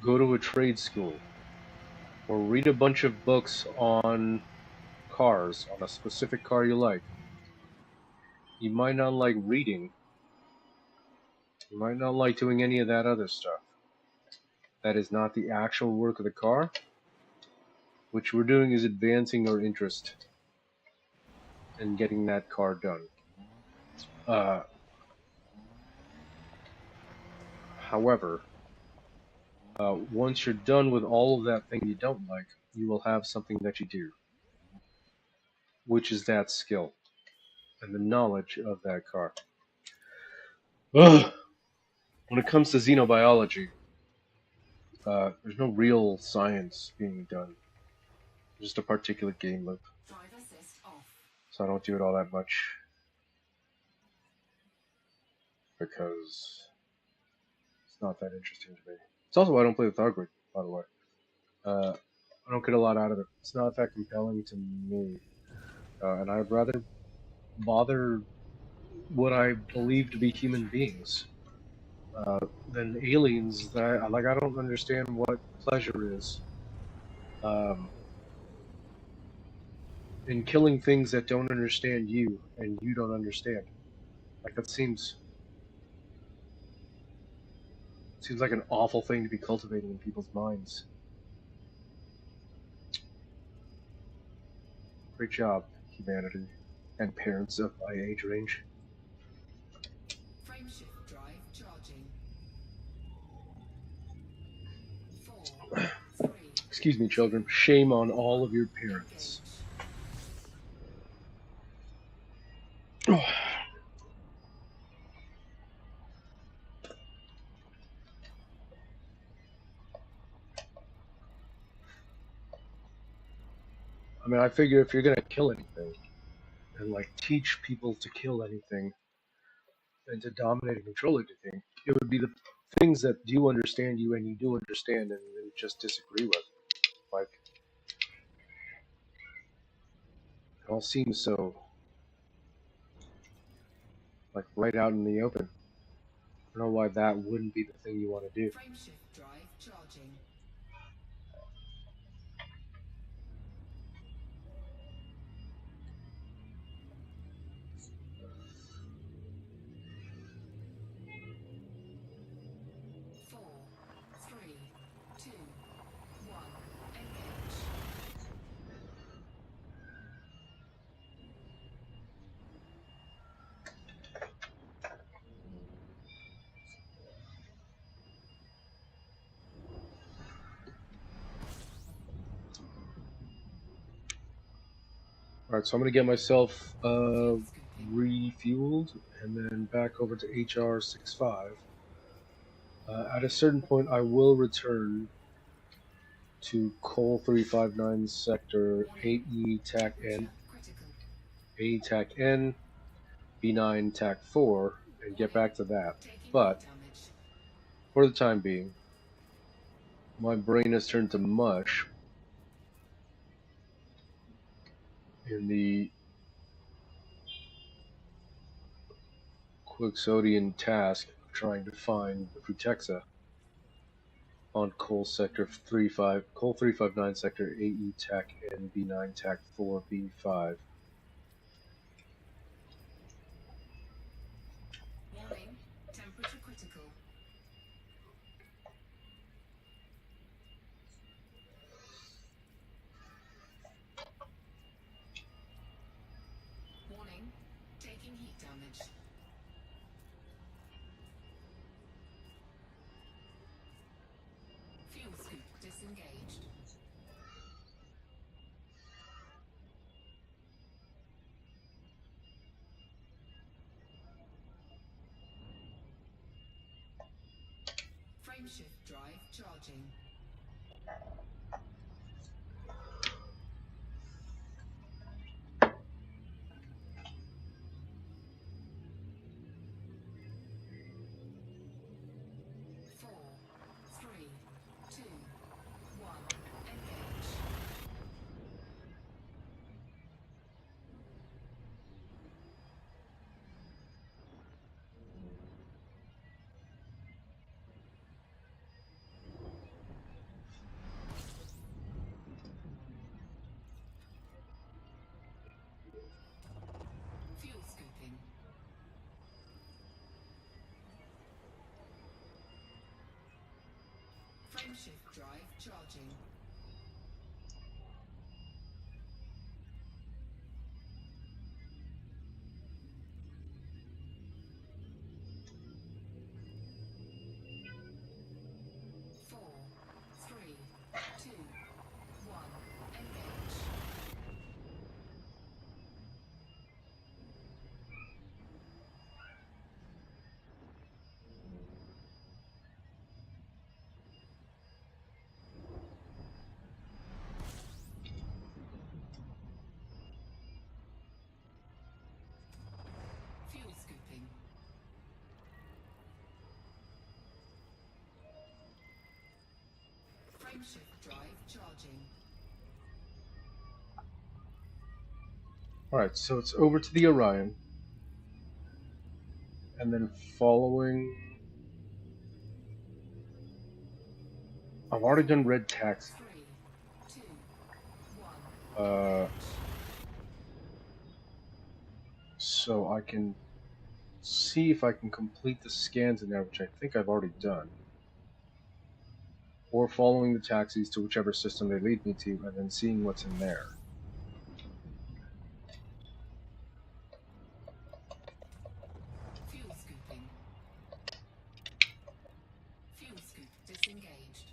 go to a trade school or read a bunch of books on cars, on a specific car you like. You might not like reading. You might not like doing any of that other stuff. That is not the actual work of the car. What we're doing is advancing our interest in getting that car done. However, once you're done with all of that thing you don't like, you will have something that you do, which is that skill and the knowledge of that car. Ugh. When it comes to xenobiology, there's no real science being done. Just a particulate game loop.
Drive assist off.
So I don't do it all that much, because it's not that interesting to me. It's also why I don't play with Argrid, by the way. I don't get a lot out of it. It's not that compelling to me. And I'd rather bother what I believe to be human beings than aliens that I don't understand what pleasure is in killing things that don't understand you and you don't understand. Like that seems like an awful thing to be cultivating in people's minds. Great job, humanity and parents of my age range.
Frame shift drive charging. 4, 3.
Excuse me, children. Shame on all of your parents.
Engage.
I mean, I figure if you're gonna kill anything and like teach people to kill anything and to dominate and control anything, it would be the things that do understand you and you do understand and you just disagree with. Like, it all seems so like right out in the open. I don't know why that wouldn't be the thing you want to do.
Frameshift drive charging. 4, 3, 2, 1. Engage.
All right, so I'm gonna get myself
Fuel scooping.
refueled and then back over to HR 65. At a certain point, I will return to Col 359 Sector
Warning.
8E TAC N,
Temperature critical.
A TAC N, B9 TAC 4, and get
Warning.
back to that.
Taking heat
But
damage.
for the time being, my brain has turned to mush in the Quixotian task of trying to find the Frutexa on Col 359 Sector AE TAC N B9 TAC 4 B5.
Warning. Temperature critical. Warning. Taking heat damage. Fuel scoop disengaged. Frameshift drive charging. 4, 3, 2, 1. Engage. Fuel scooping. Frameshift drive charging. Four, three, two, one. Engage. Fuel scooping. Frameshift drive charging.
Alright, so it's over to the Orion, and then following. I've already done red taxi,
3, 2, 1.
uh,
Engage.
so I can see if I can complete the scans in there, which I think I've already done, or following the taxis to whichever system they lead me to, and then seeing what's in there.
Fuel scooping. Fuel scoop disengaged.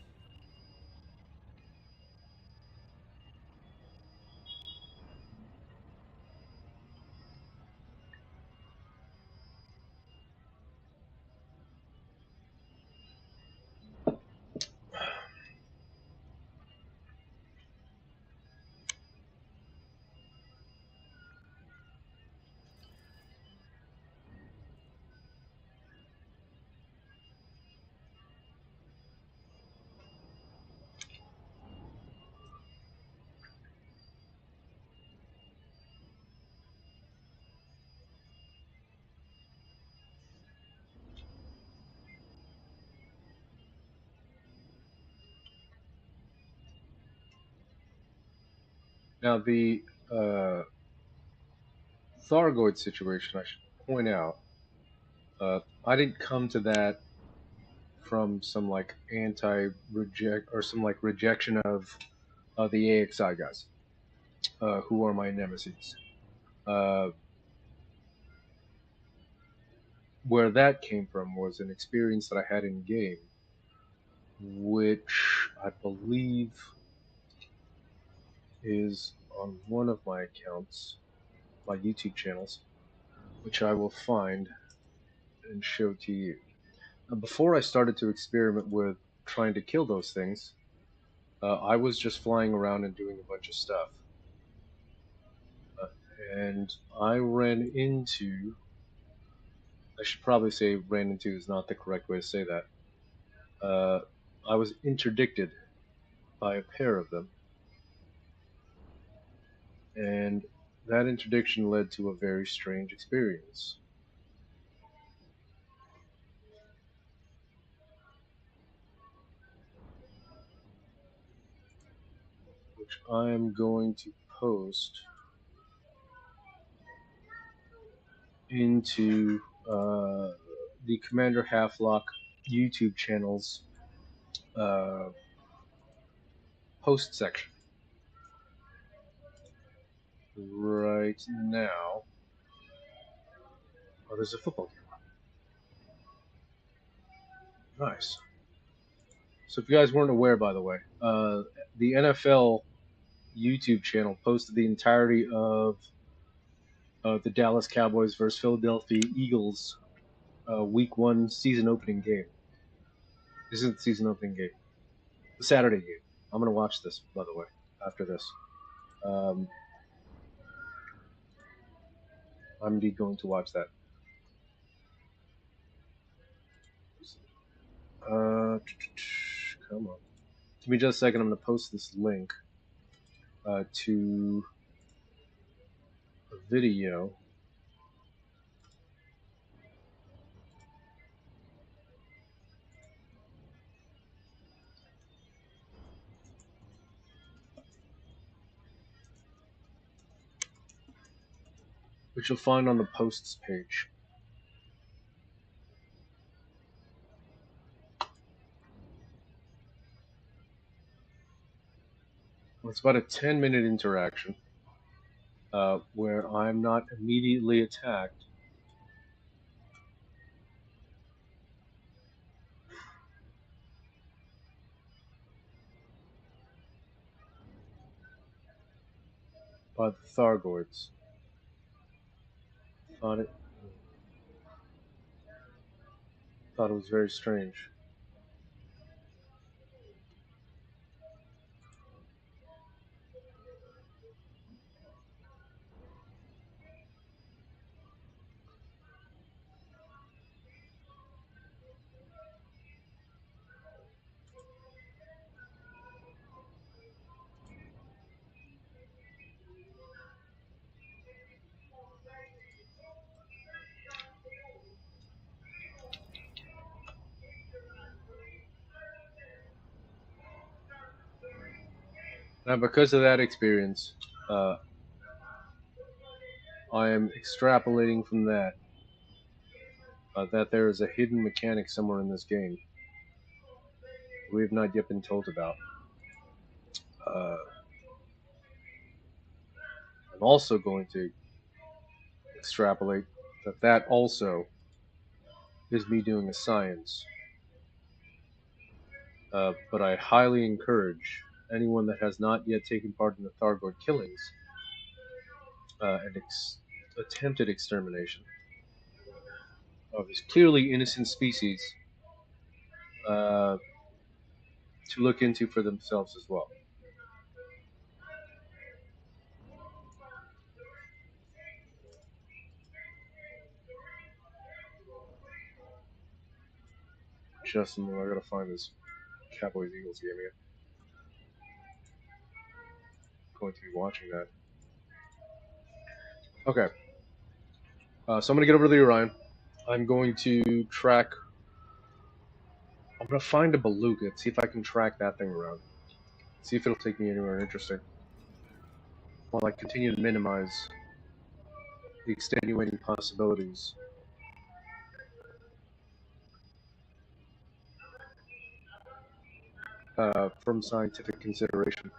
Now, the Thargoid situation, I should point out, I didn't come to that from some like anti-reject or some like rejection of the AXI guys, who are my nemesis. Uh, where that came from was an experience that I had in game, which I believe is on one of my accounts, my YouTube channels, which I will find and show to you. Now, before I started to experiment with trying to kill those things, I was just flying around and doing a bunch of stuff. And I ran into, I should probably say ran into is not the correct way to say that. I was interdicted by a pair of them, and that interdiction led to a very strange experience. Which I am going to post into the Commander Halflock YouTube channel's post section right now. Oh, there's a football game. Nice. So if you guys weren't aware, by the way, the NFL YouTube channel posted the entirety of the Dallas Cowboys versus Philadelphia Eagles Week 1 season opening game. This isn't the season opening game. The Saturday game. I'm going to watch this, by the way, after this. I'm indeed going to watch that. Come on. Give me just a second. I'm going to post this link to a video. Which you'll find on the posts page. It's about a 10-minute interaction where I'm not immediately attacked by the Thargoids. Thought it was very strange. Now, because of that experience, I am extrapolating from that that there is a hidden mechanic somewhere in this game we have not yet been told about. I'm also going to extrapolate that also is me doing a science. But I highly encourage anyone that has not yet taken part in the Thargoid killings and attempted extermination of this clearly innocent species to look into for themselves as well. Just a moment, I gotta find this Cowboys Eagles game again. Going to be watching that. Okay. So I'm gonna get over to the Orion. I'm going to track. I'm gonna find a beluga. See if I can track that thing around. See if it'll take me anywhere interesting. while I continue to minimize the extenuating possibilities from scientific consideration.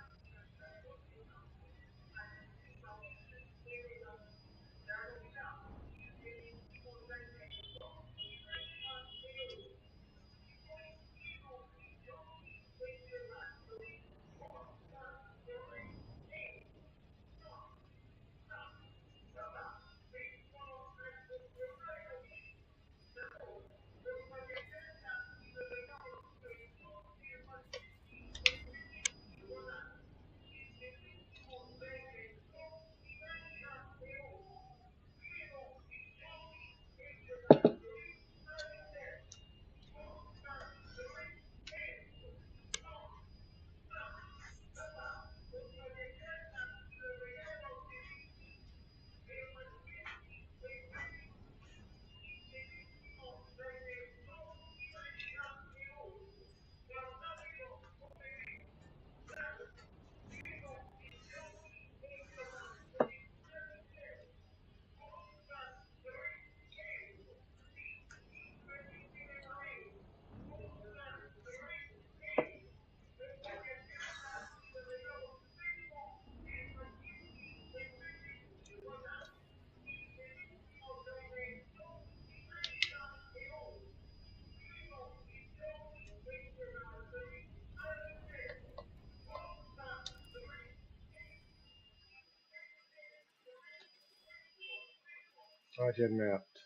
Project mapped,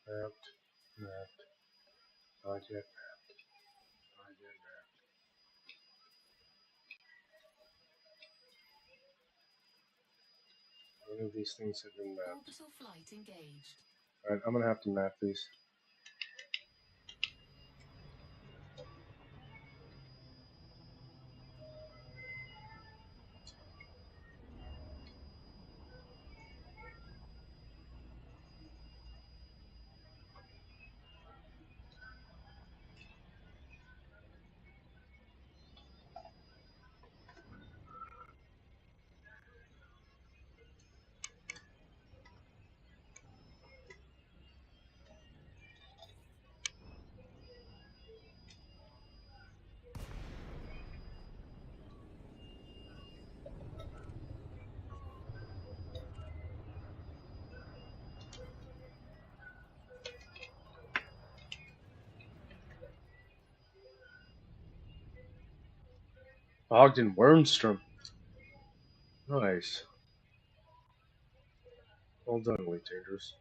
mapped, project mapped. None of these things have been mapped.
Orbital flight engaged.
Alright, I'm gonna have to map these. Ogden Wormstrom. Nice. Well done, Waytangers.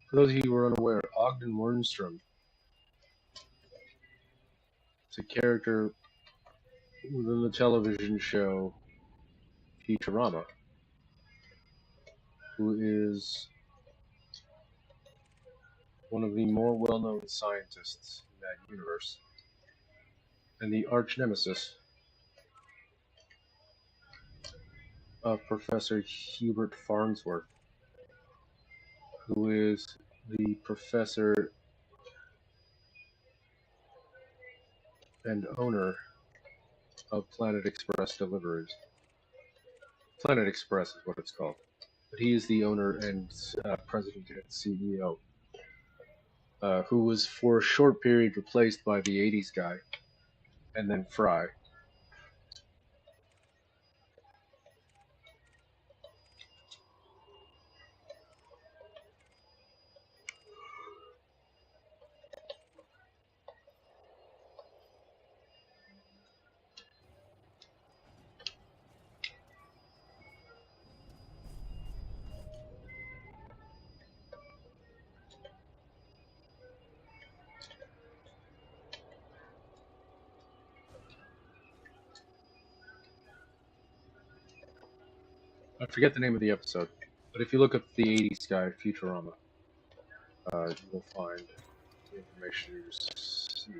For those of you who are unaware, Ogden Wormstrom is a character within the television show Futurama, who is one of the more well-known scientists in that universe, and the arch nemesis of Professor Hubert Farnsworth, who is the professor and owner of Planet Express Deliveries. Planet Express is what it's called. But he is the owner and president and CEO, who was for a short period replaced by the 80s guy, and then Fry. I forget the name of the episode, but if you look up the 80s guy, Futurama, you will find the information you seek.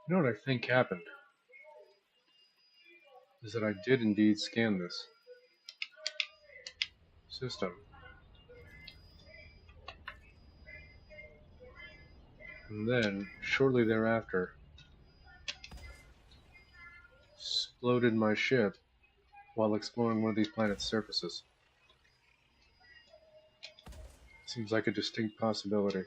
You know what I think happened? Is that I did indeed scan this system. And then, shortly thereafter, exploded my ship while exploring one of these planets' surfaces. Seems like a distinct possibility.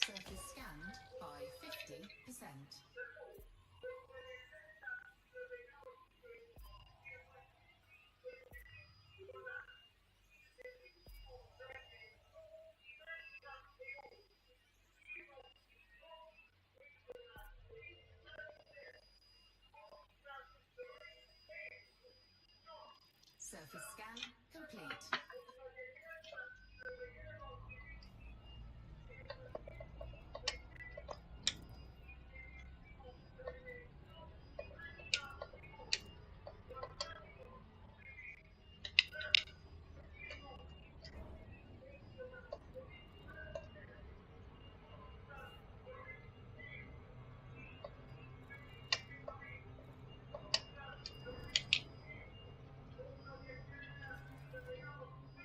Surface scanned by 50%. Surface scan complete.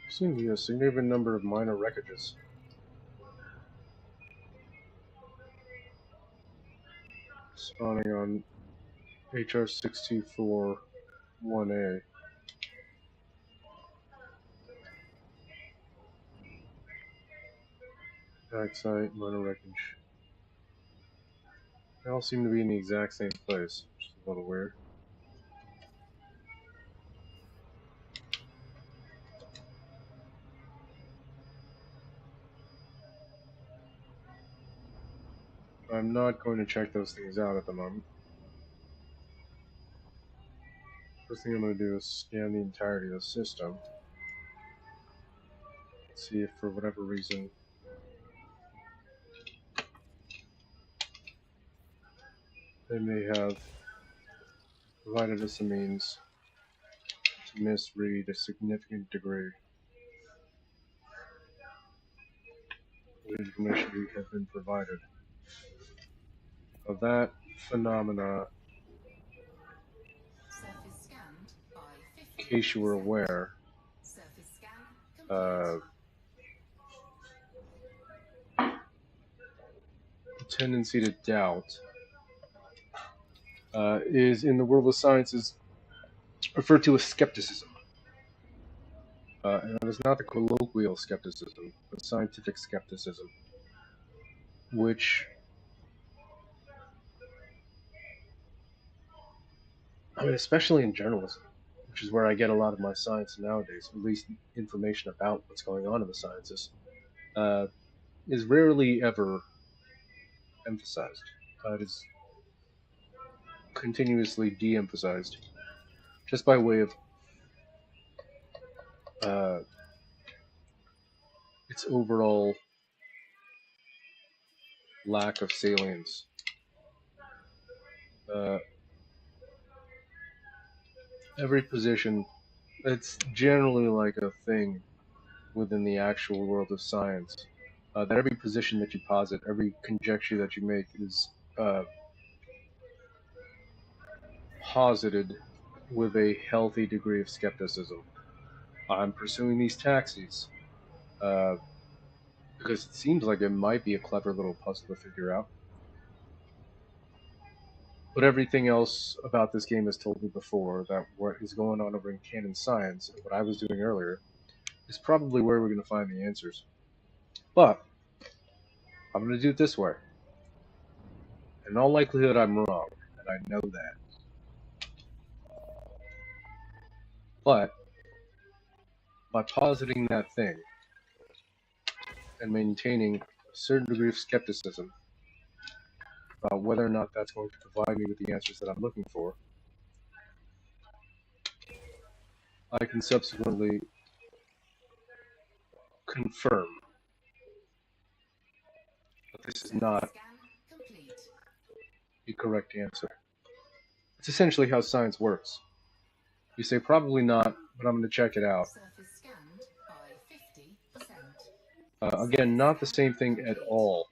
Seems to be a significant number of minor wreckages spawning on HR-6241A. Backside, minor wreckage. They all seem to be in the exact same place, which is a little weird. I'm not going to check those things out at the moment. First thing I'm going to do is scan the entirety of the system. See if for whatever reason they may have provided us a means to misread a significant degree of the information we have been provided. Of that phenomena,
Surface scanned by 50%.
in case you were aware,
Surface scan complete.
the tendency to doubt is in the world of sciences referred to as skepticism. And it is not the colloquial skepticism, but scientific skepticism, which, I mean, especially in journalism, which is where I get a lot of my science nowadays, at least information about what's going on in the sciences, is rarely ever emphasized. It is continuously de-emphasized, just by way of its overall lack of salience. Every position, it's generally like a thing within the actual world of science. That every position that you posit, every conjecture that you make is posited with a healthy degree of skepticism. I'm pursuing these taxis because it seems like it might be a clever little puzzle to figure out. But everything else about this game has told me before that what is going on over in canon science, and what I was doing earlier, is probably where we're going to find the answers. But I'm going to do it this way. In all likelihood, I'm wrong, and I know that. But by positing that thing and maintaining a certain degree of skepticism about whether or not that's going to provide me with the answers that I'm looking for, I can subsequently confirm that this is not
Surface scan complete.
the correct answer. It's essentially how science works. You say probably not, but I'm going to check it out.
Surface scanned by 50%.
Again, not the same thing at all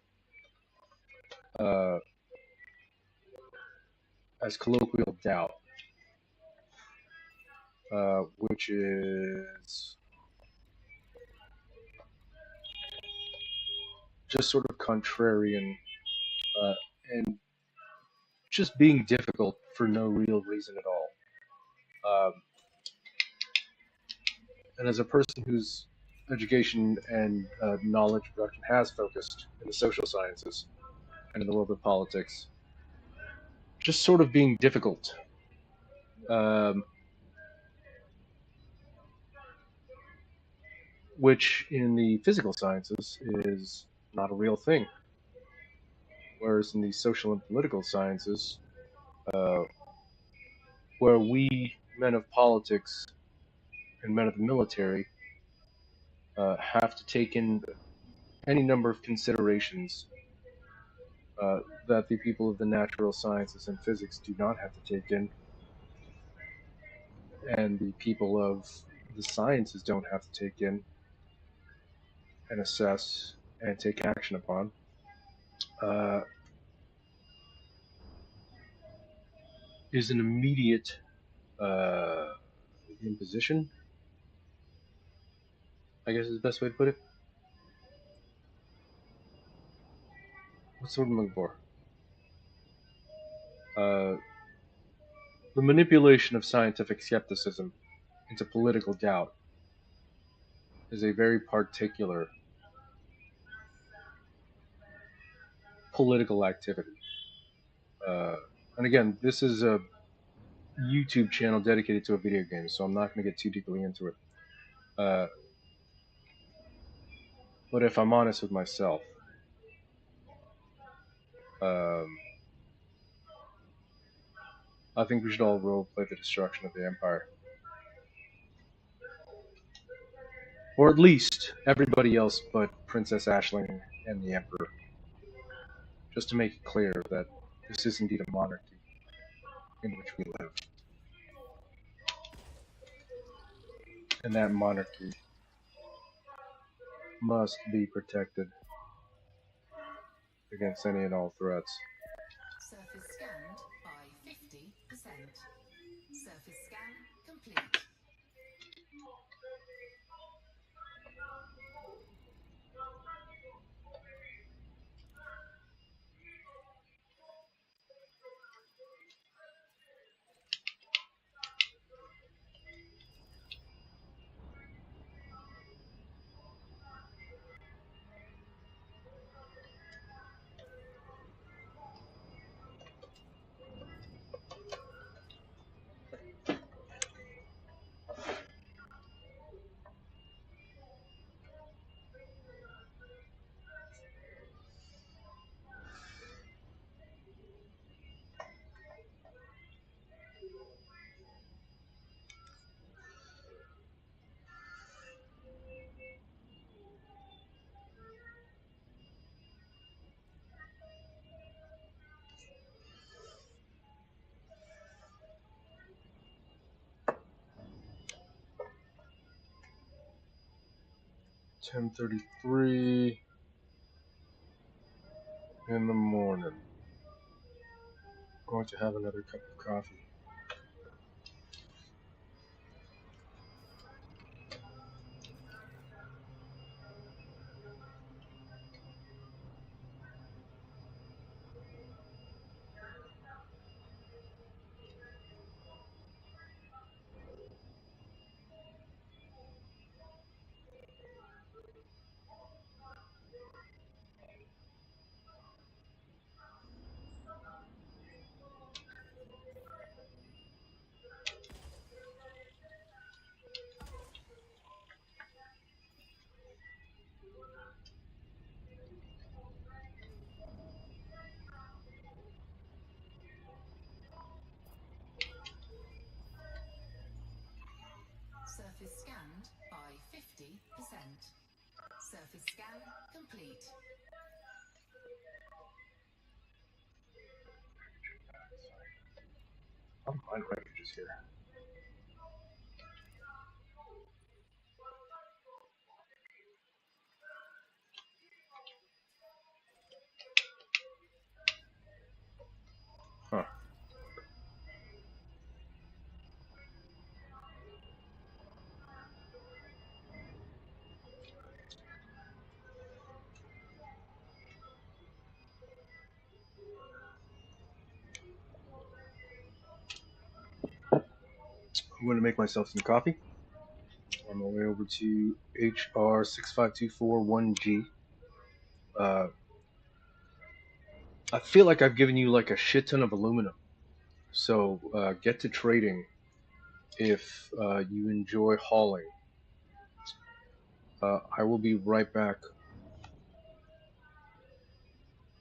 as colloquial doubt, which is just sort of contrarian and just being difficult for no real reason at all. And as a person whose education and knowledge production has focused in the social sciences and in the world of politics, just sort of being difficult. Which in the physical sciences is not a real thing. Whereas in the social and political sciences, where we men of politics and men of the military have to take in any number of considerations that the people of the natural sciences and physics do not have to take in, and the people of the sciences don't have to take in and assess and take action upon, is an immediate imposition, I guess is the best way to put it. What's the word I'm looking for? The manipulation of scientific skepticism into political doubt is a very particular political activity. And again, this is a YouTube channel dedicated to a video game, so I'm not going to get too deeply into it. But if I'm honest with myself, I think we should all roleplay the destruction of the Empire. Or at least everybody else but Princess Aisling and the Emperor. Just to make it clear that this is indeed a monarchy in which we live. And that monarchy must be protected against any and all threats.
Surface scanned by 50%. Surface scan complete.
.33 in the morning. Going to have another cup of coffee.
50%. Surface scan complete.
Oh, mind refuge is here. Huh. I'm going to make myself some coffee. On my way over to HR65241G. I feel like I've given you like a shit ton of aluminum. So get to trading if you enjoy hauling. I will be right back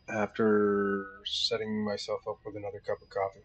after setting myself up with another cup of coffee.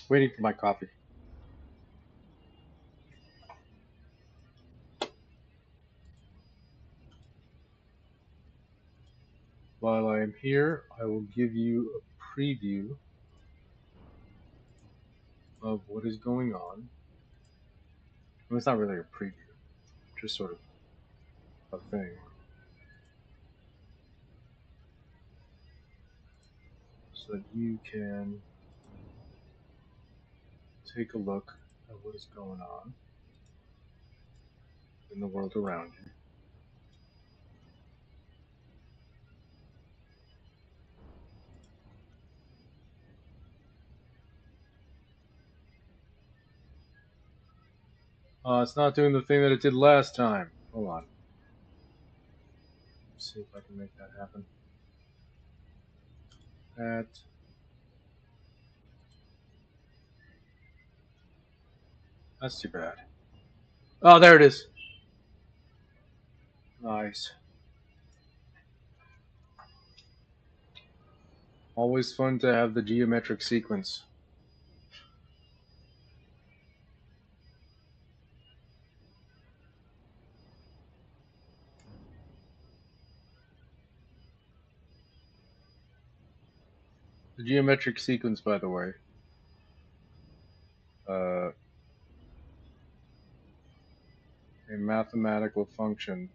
Waiting for my coffee. While I am here, I will give you a preview of what is going on. Well, it's not really a preview, just sort of a thing. So that you can take a look at what is going on in the world around you. It's not doing the thing that it did last time. Hold on. Let's see if I can make that happen. That's too bad. Oh, there it is. Nice. Always fun to have the geometric sequence. The geometric sequence, by the way, a mathematical function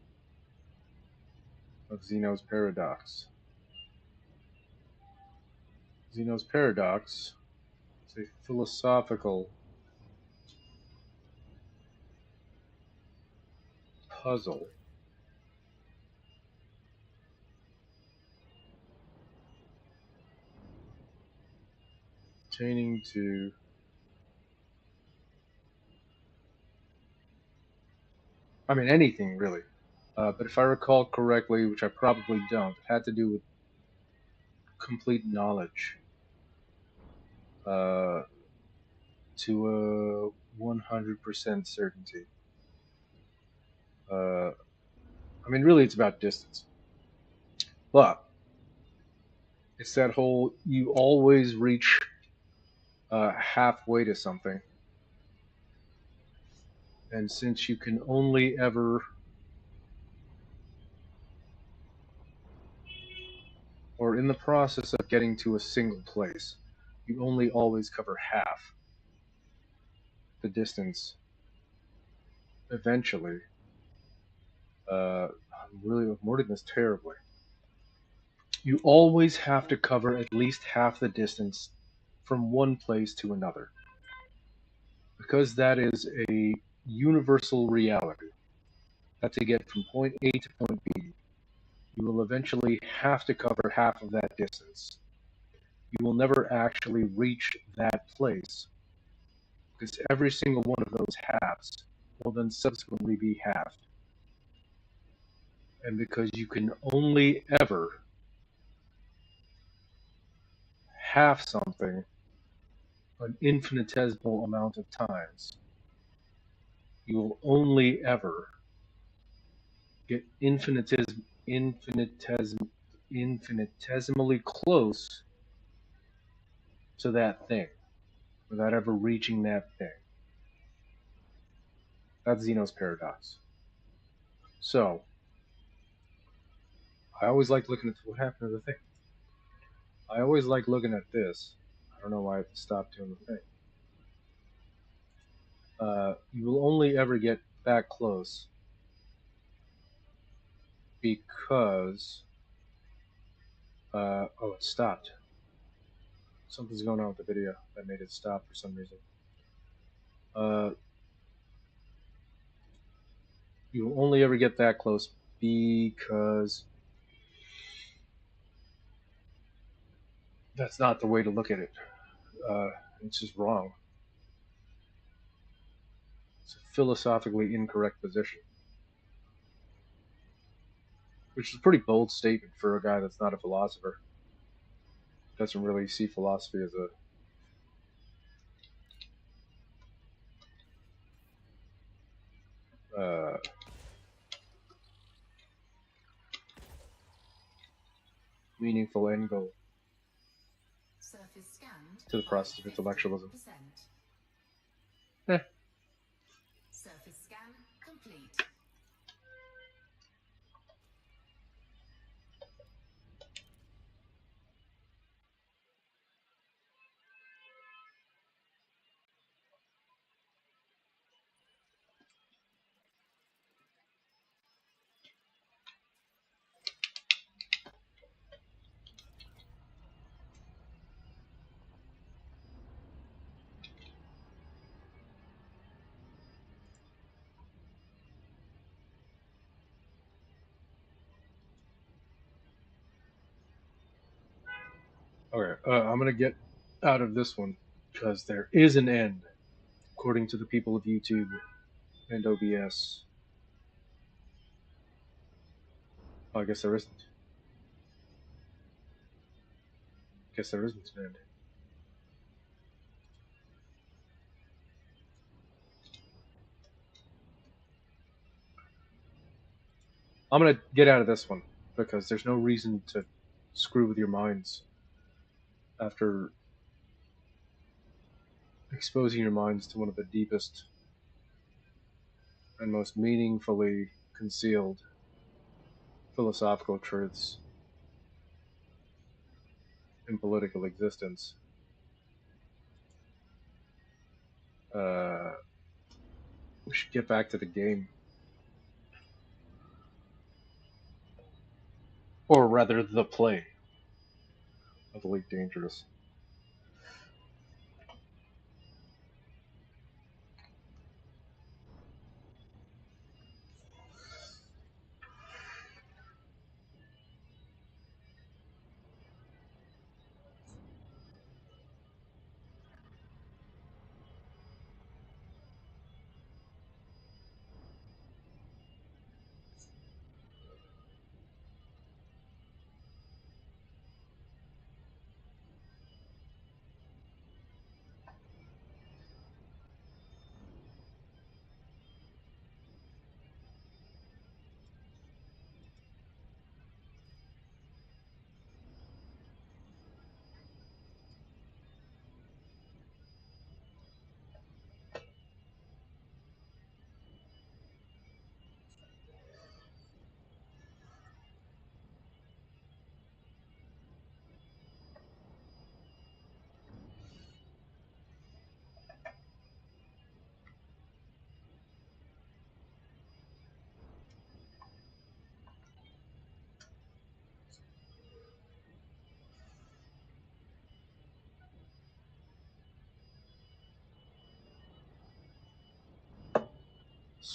of Zeno's paradox. Zeno's paradox is a philosophical puzzle pertaining to anything really. But if I recall correctly, which I probably don't, it had to do with complete knowledge to a 100% certainty. Really, it's about distance. But it's that whole you always reach halfway to something. And since you can only ever, or in the process of getting to a single place, you only always cover half the distance eventually. I'm wording this terribly. You always have to cover at least half the distance from one place to another. Because that is a universal reality. That to get from point A to point B, you will eventually have to cover half of that distance. You will never actually reach that place, because every single one of those halves will then subsequently be halved. And because you can only ever half something an infinitesimal amount of times, you will only ever get infinitesimally close to that thing without ever reaching that thing. That's Zeno's paradox. So, I always like looking at what happened to the thing. I always like looking at this. I don't know why it stopped doing the thing. You will only ever get that close because it stopped. Something's going on with the video that made it stop for some reason. You will only ever get that close because that's not the way to look at it. It's just wrong. It's a philosophically incorrect position, which is a pretty bold statement for a guy that's not a philosopher. Doesn't really see philosophy as a meaningful end goal.
Surface scanned
to the
by
process of intellectualism.
50%.
Eh.
Surface scan complete.
Okay, I'm gonna get out of this one because there is an end, according to the people of YouTube and OBS. Oh, I guess there isn't. Guess there isn't an end. I'm gonna get out of this one because there's no reason to screw with your minds after exposing your minds to one of the deepest and most meaningfully concealed philosophical truths in political existence. We should get back to the game. Or rather, the play of Elite Dangerous.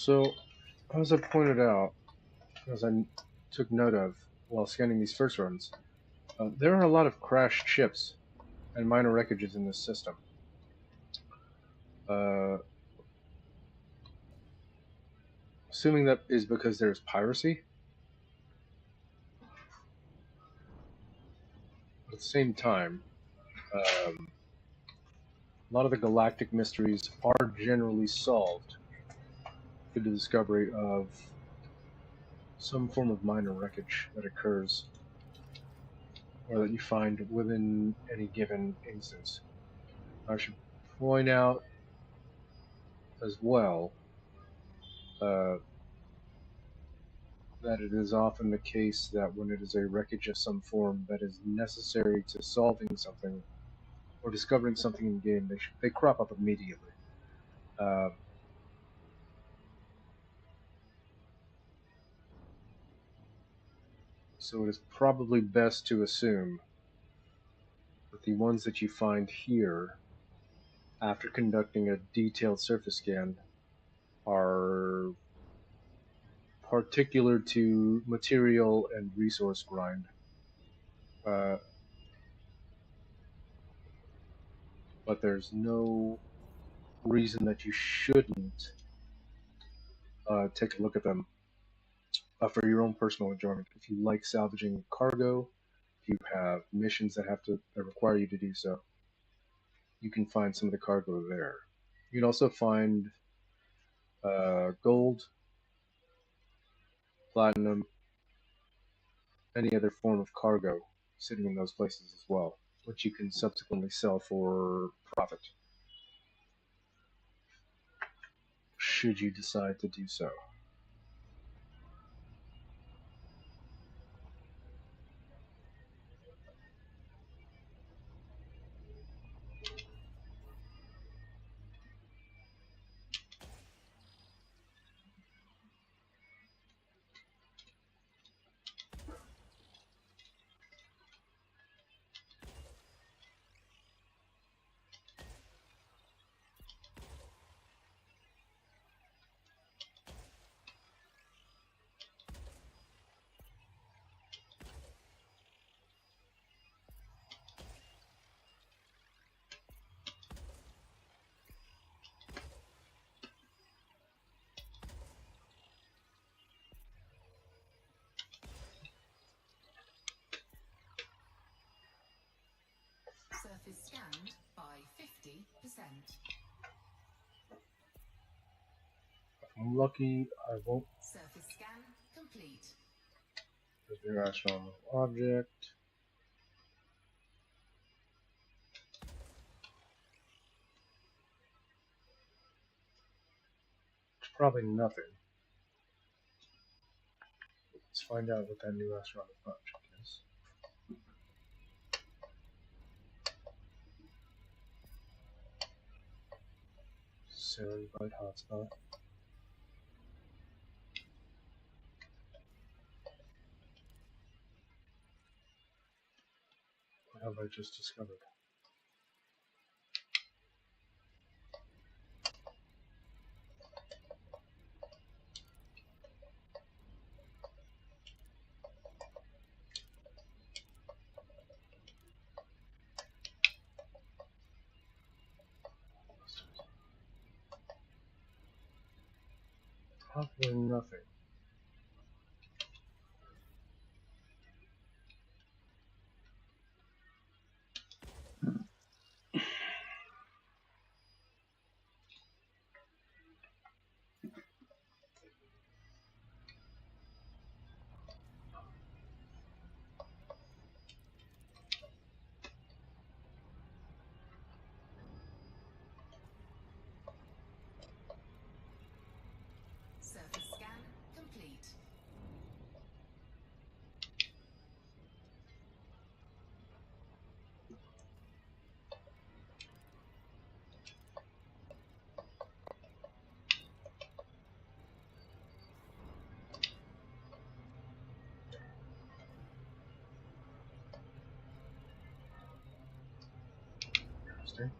So, as I pointed out, as I took note of while scanning these first runs, there are a lot of crashed ships and minor wreckages in this system. Uh, assuming that is because there's piracy. At the same time, a lot of the galactic mysteries are generally solved through the discovery of some form of minor wreckage that occurs or that you find within any given instance. I should point out as well uh, that it is often the case that when it is a wreckage of some form that is necessary to solving something or discovering something in game, they crop up immediately. Uh, so it is probably best to assume that the ones that you find here, after conducting a detailed surface scan, are particular to material and resource grind. Uh, but there's no reason that you shouldn't take a look at them for your own personal enjoyment. If you like salvaging cargo, if you have missions that require you to do so, you can find some of the cargo there. You can also find gold, platinum, any other form of cargo sitting in those places as well. which you can subsequently sell for profit, should you decide to do so.
Surface scanned by 50%.
If I'm lucky, I won't.
Surface scan complete.
There's the astronomical object. It's probably nothing. Let's find out what that new astronomical object is. Serif hotspot. What have I just discovered? Probably nothing.
Surface scan complete.
Interesting.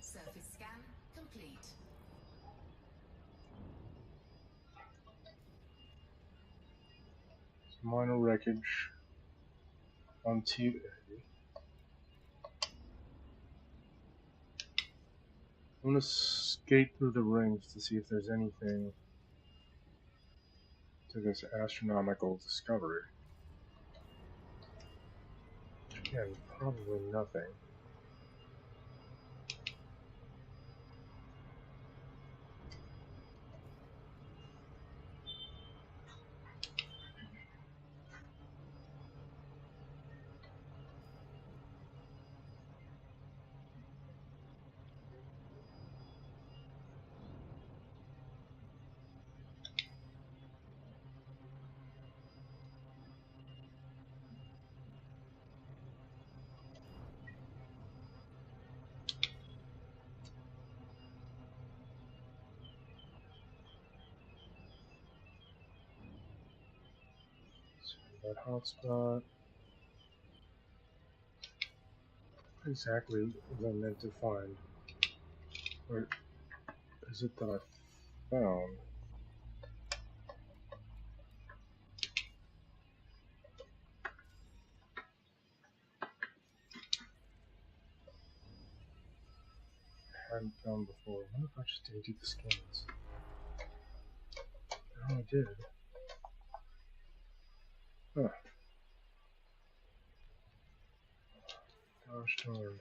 Surface scan complete.
Some minor wreckage on 2A. I'm going to skate through the rings to see if there's anything to this astronomical discovery. Again, probably nothing. So that hotspot. What exactly was I meant to find? Or is it that I found. I hadn't found before. I wonder if I just didn't do the scans. Oh, I did. Huh. Gosh darn.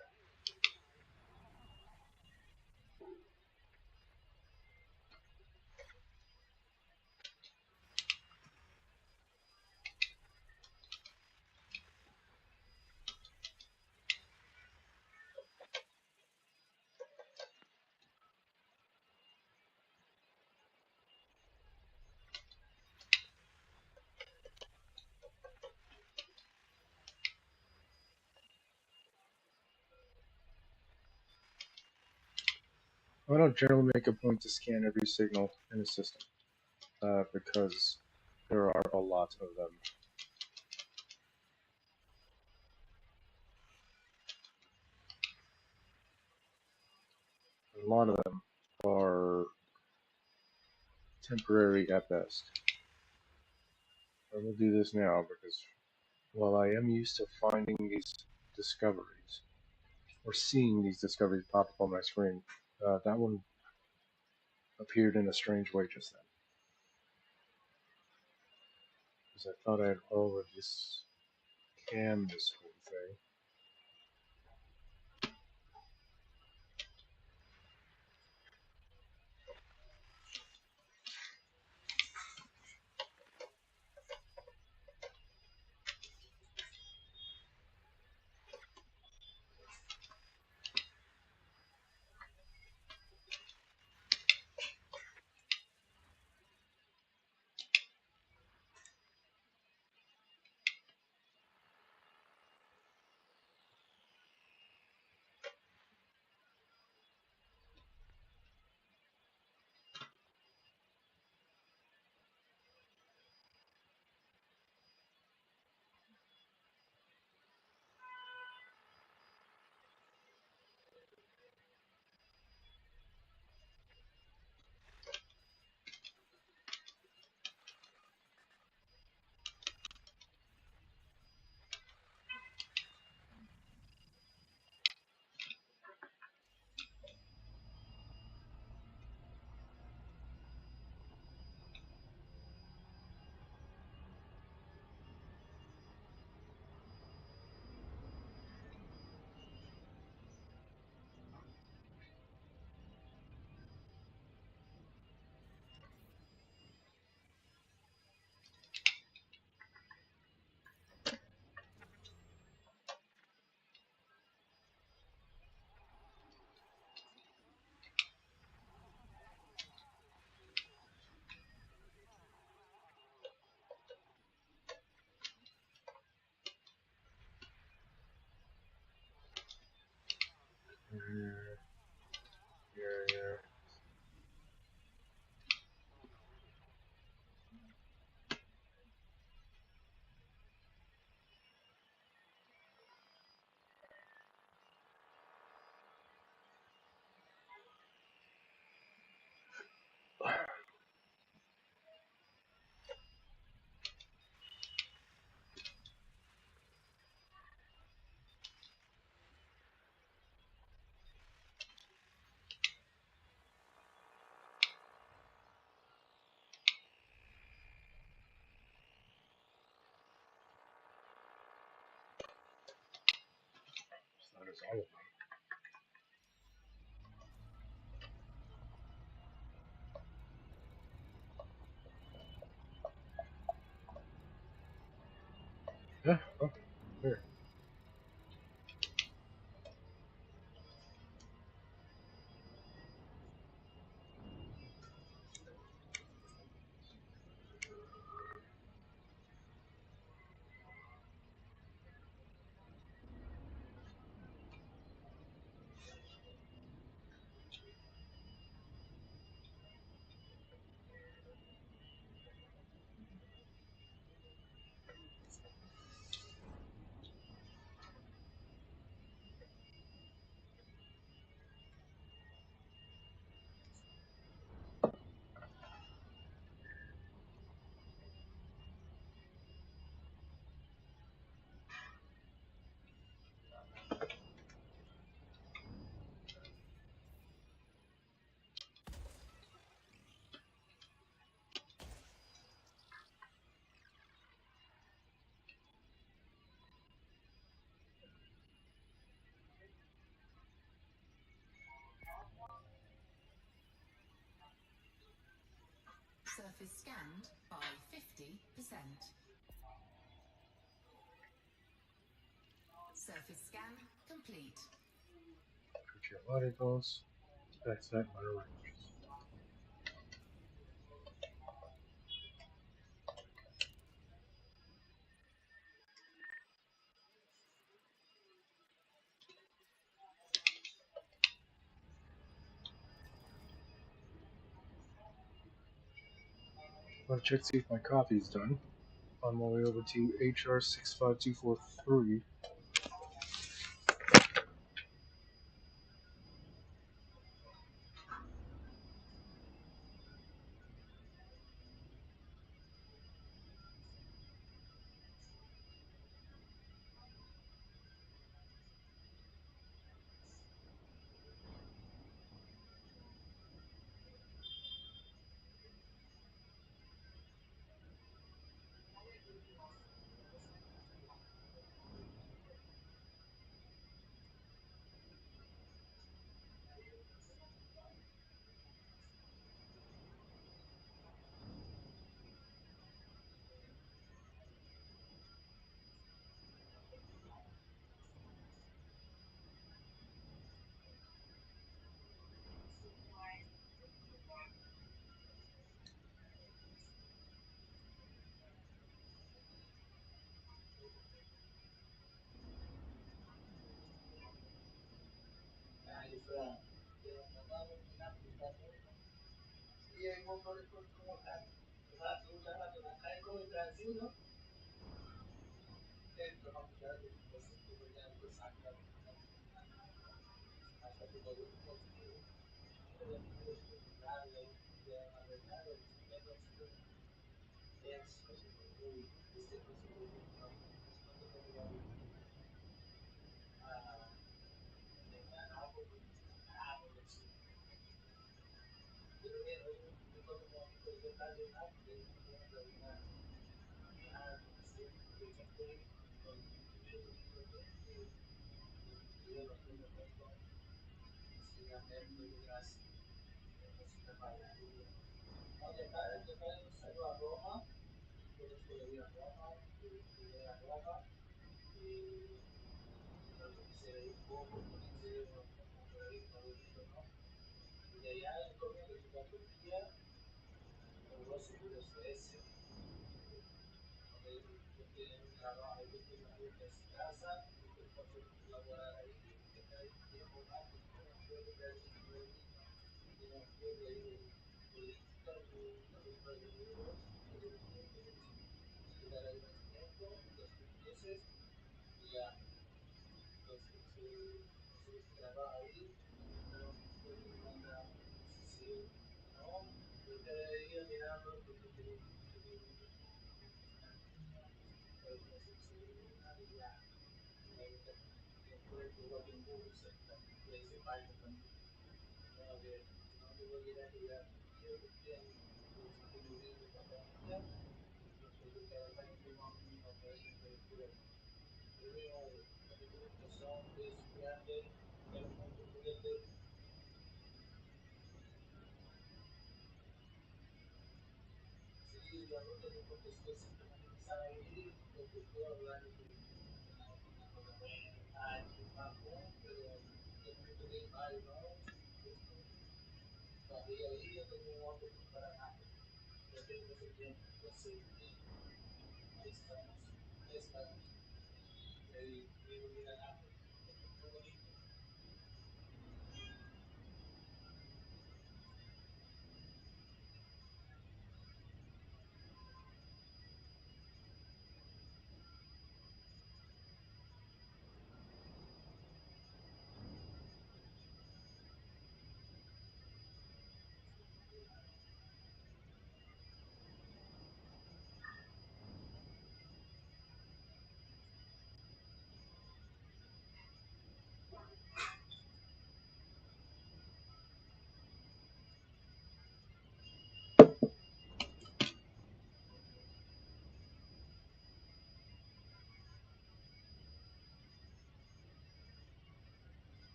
I don't generally make a point to scan every signal in a system because there are a lot of them. A lot of them are temporary at best. I will do this now because while I am used to finding these discoveries or seeing these discoveries pop up on my screen, that one appeared in a strange way just then. Because I thought I had already scanned this whole thing. Yeah. That is all of them. Yeah, oh, here.
Surface scanned by 50%. Surface scan complete.
Geologicals, that's that one. I'll check to see if my coffee's done. On my way over to HR 65243.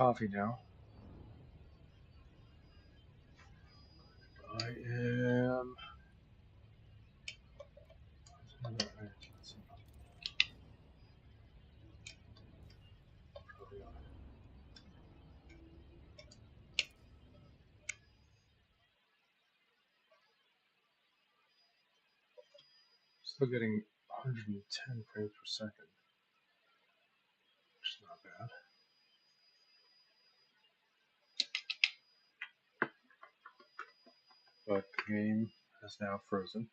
coffee now. I am. Still getting 110 frames per second, which is not bad. But the game has now frozen.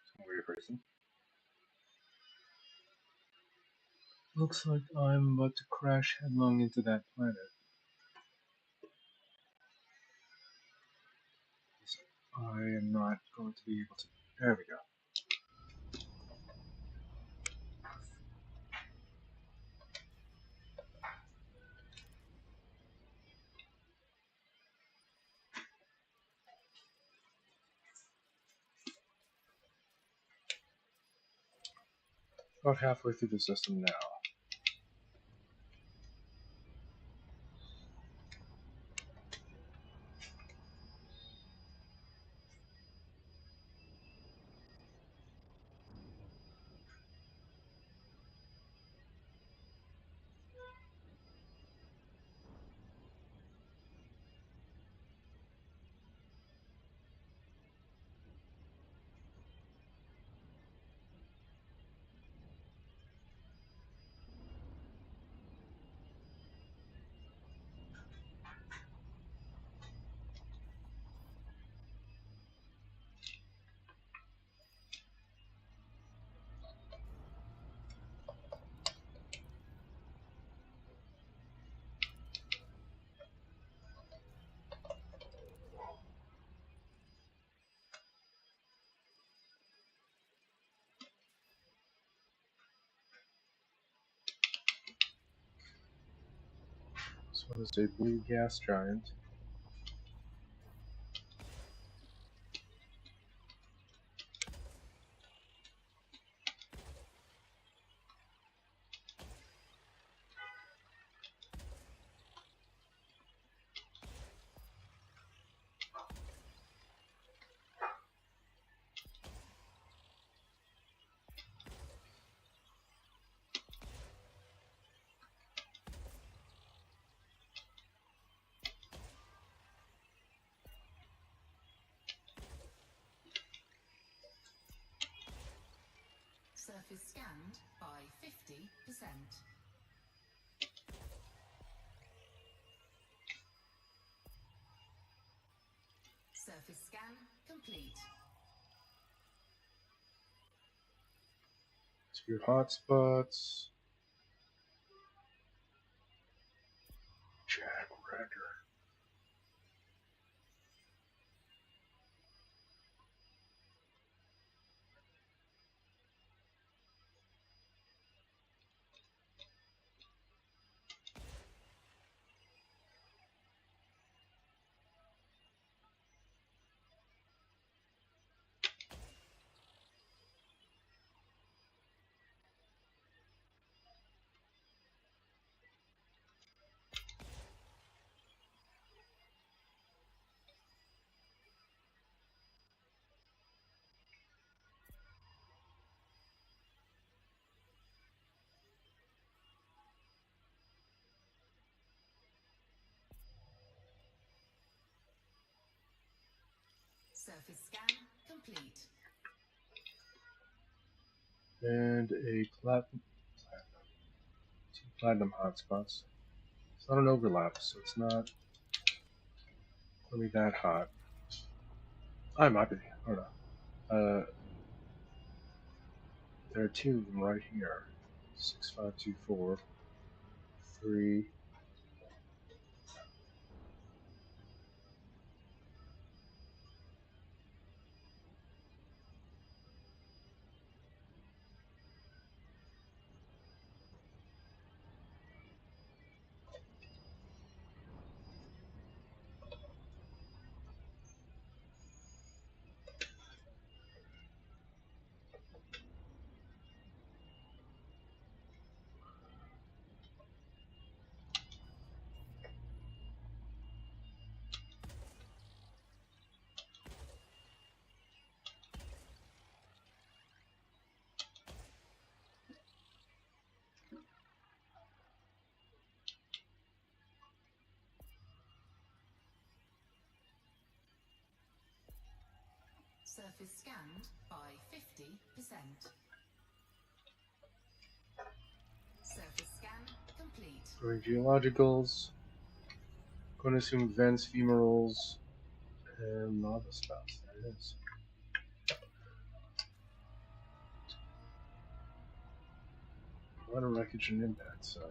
Some weird reason. Looks like I'm about to crash headlong into that planet. I am not going to be able to. There we go. About halfway through the system now. This one is a blue gas giant.
Surface scanned by 50%. Surface scan complete.
Two hotspots. Jack Racker.
Surface scan complete.
And a two platinum hotspots. It's not an overlap, so it's not really that hot. I might be. I don't know. There are two of them right here. 6524. 3.
Surface scanned by 50%. Surface scan complete.
Doing geologicals. Going to assume vents, femorals, and lava spouts. There it is. A lot of wreckage and impact side.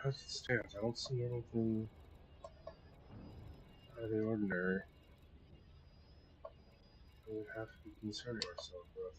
As it stands, I don't see anything out of the ordinary we would have to be concerning ourselves with.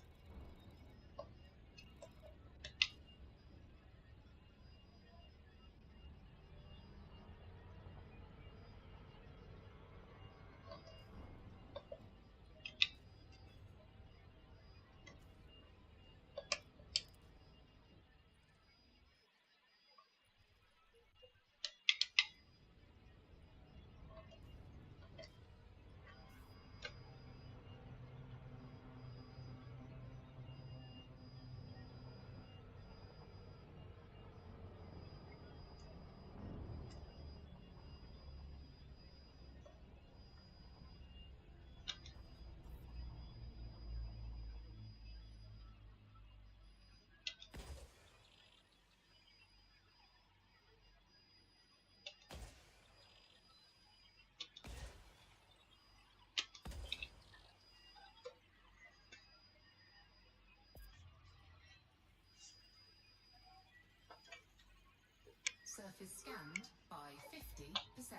Surface scanned by 50%.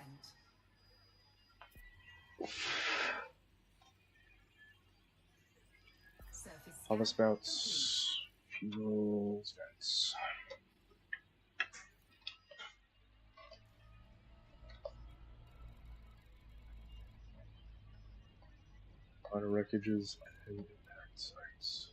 Surface
Lava
scan
spouts, fuels, vents. A lot of wreckages and impact sites.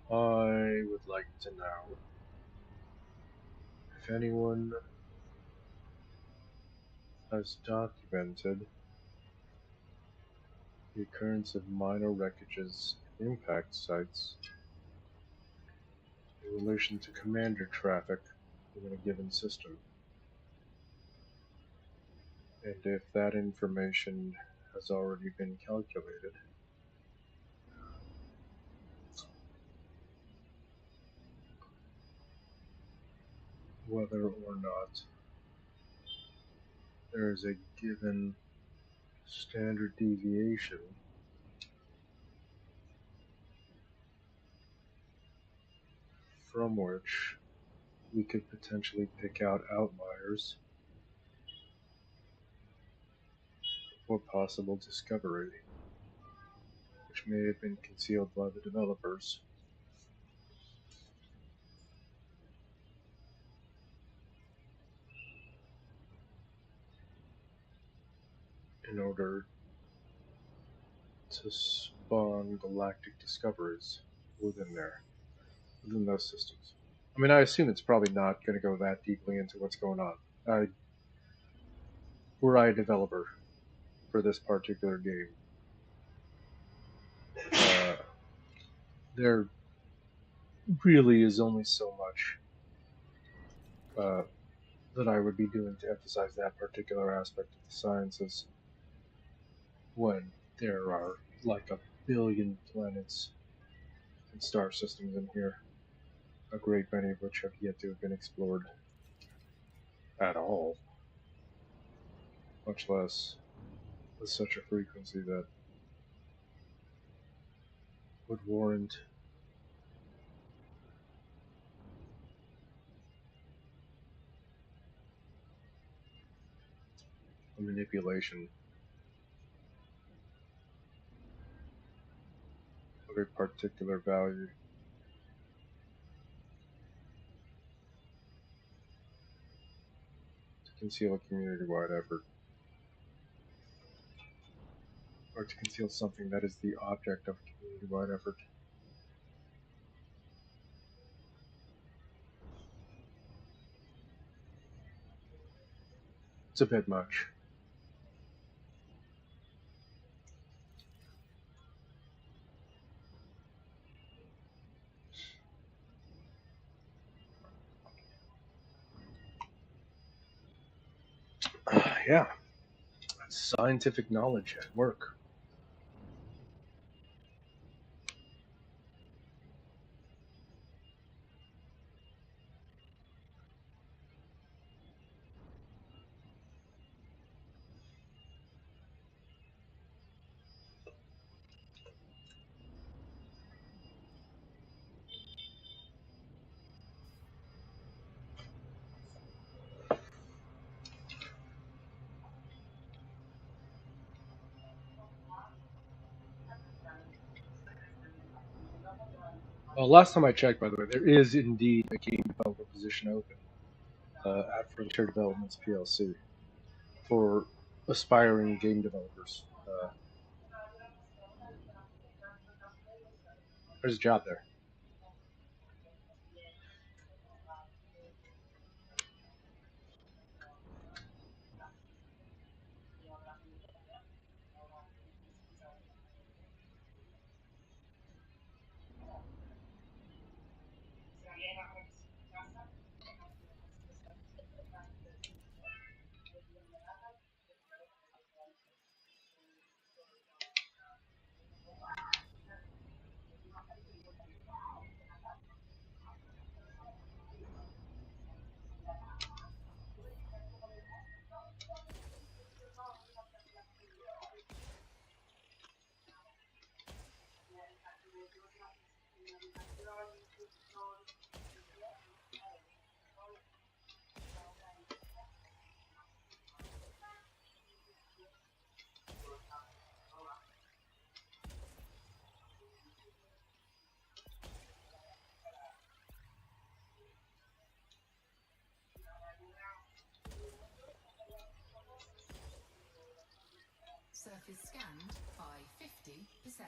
I would like to know if anyone has documented the occurrence of minor wreckages and impact sites in relation to commander traffic within a given system, and if that information has already been calculated, whether or not there is a given standard deviation from which we could potentially pick out outliers or possible discovery, which may have been concealed by the developers in order to spawn galactic discoveries within those systems. I mean, I assume it's probably not going to go that deeply into what's going on. Were I a developer for this particular game, there really is only so much that I would be doing to emphasize that particular aspect of the sciences when there are like a billion planets and star systems in here, a great many of which have yet to have been explored at all, much less with such a frequency that would warrant a manipulation of a particular value. conceal a community-wide effort, or to conceal something that is the object of a community-wide effort. It's a bit much. Yeah, that's scientific knowledge at work. Well, last time I checked, by the way, there is indeed a game developer position open at Frontier Developments PLC for aspiring game developers. There's a job there.
Surface scanned by 50%.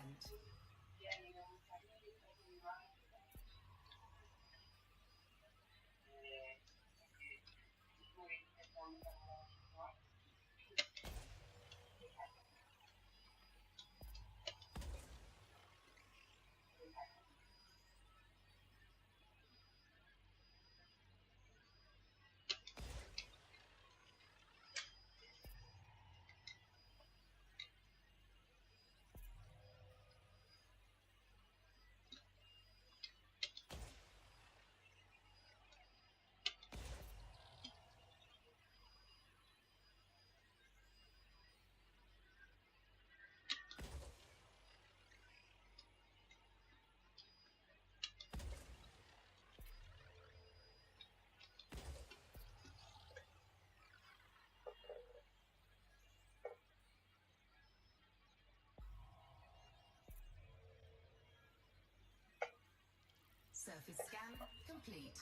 Surface scan complete.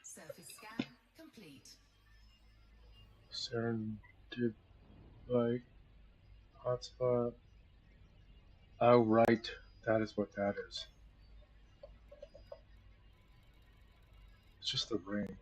Surface scan complete.
Serendip like hotspot. Oh, right. That is what that is. It's just the ring.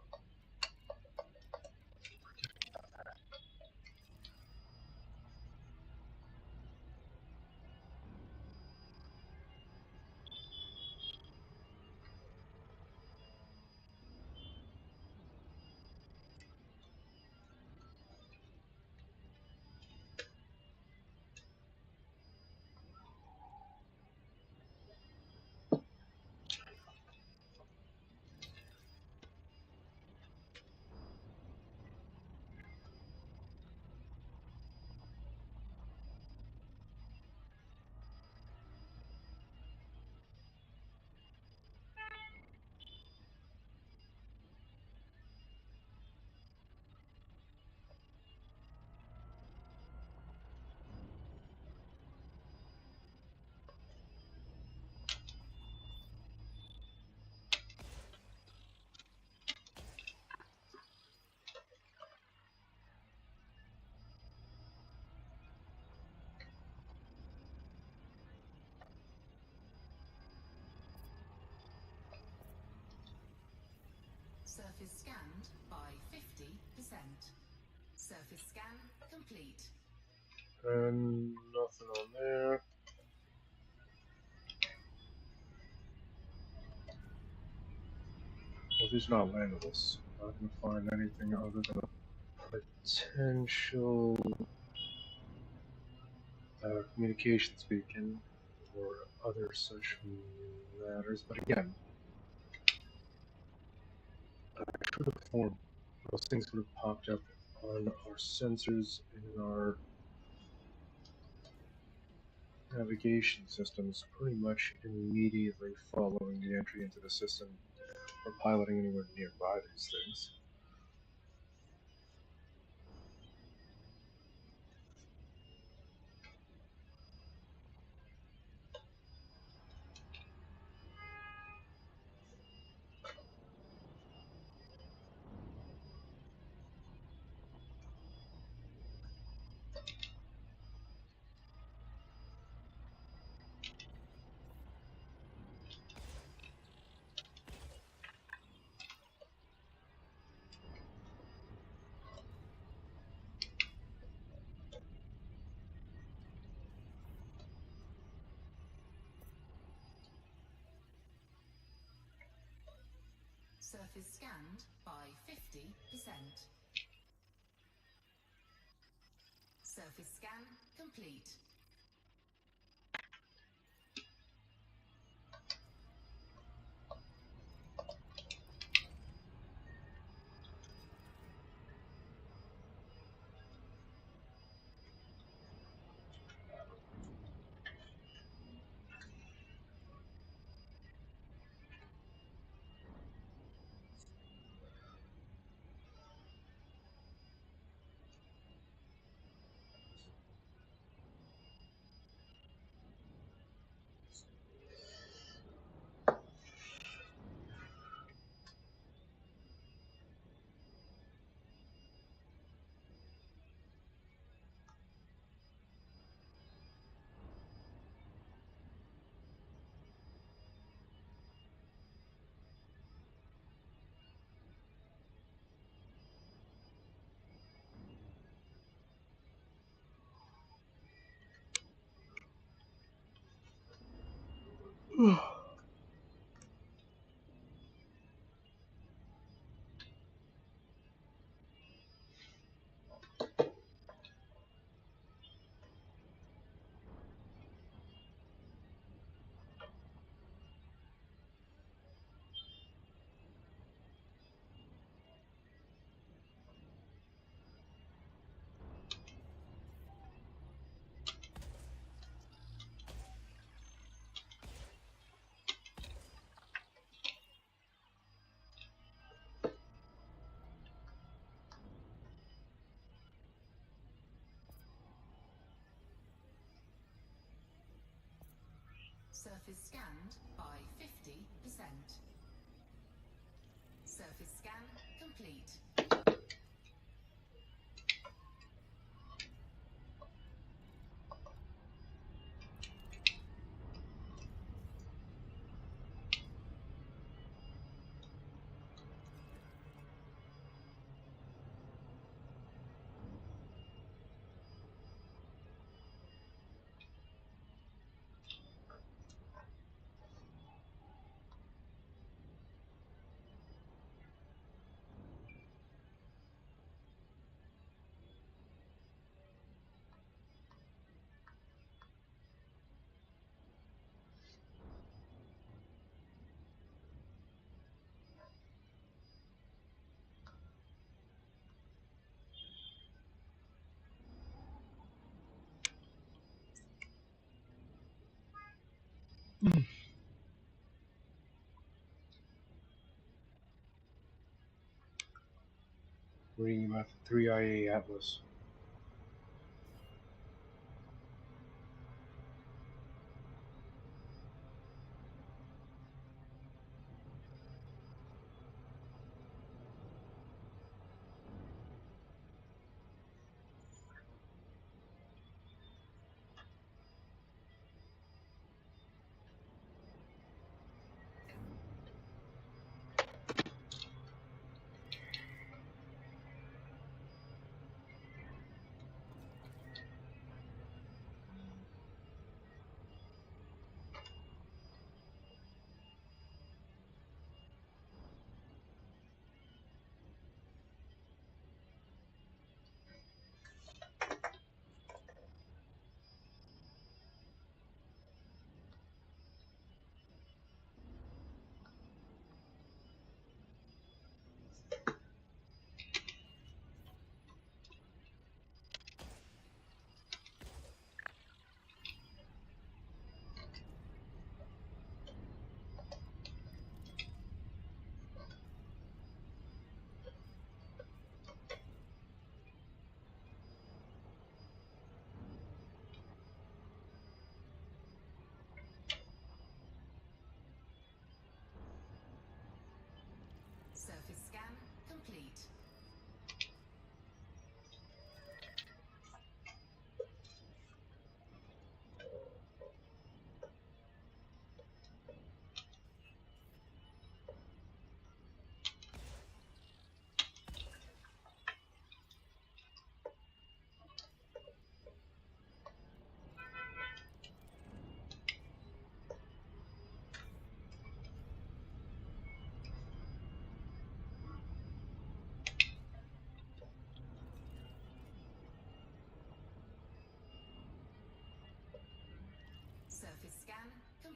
Surface scanned by 50%. Surface scan complete.
And nothing on there. Well, these are not landless. I'm not going to find anything other than a potential communications beacon or other such matters. But again, true to form, those things would have popped up on our sensors in our navigation systems pretty much immediately following the entry into the system or piloting anywhere nearby these things.
Surface scanned by 50%. Surface scan complete. Surface scanned by 50%. Surface scan complete.
Reading about the 3IA Atlas.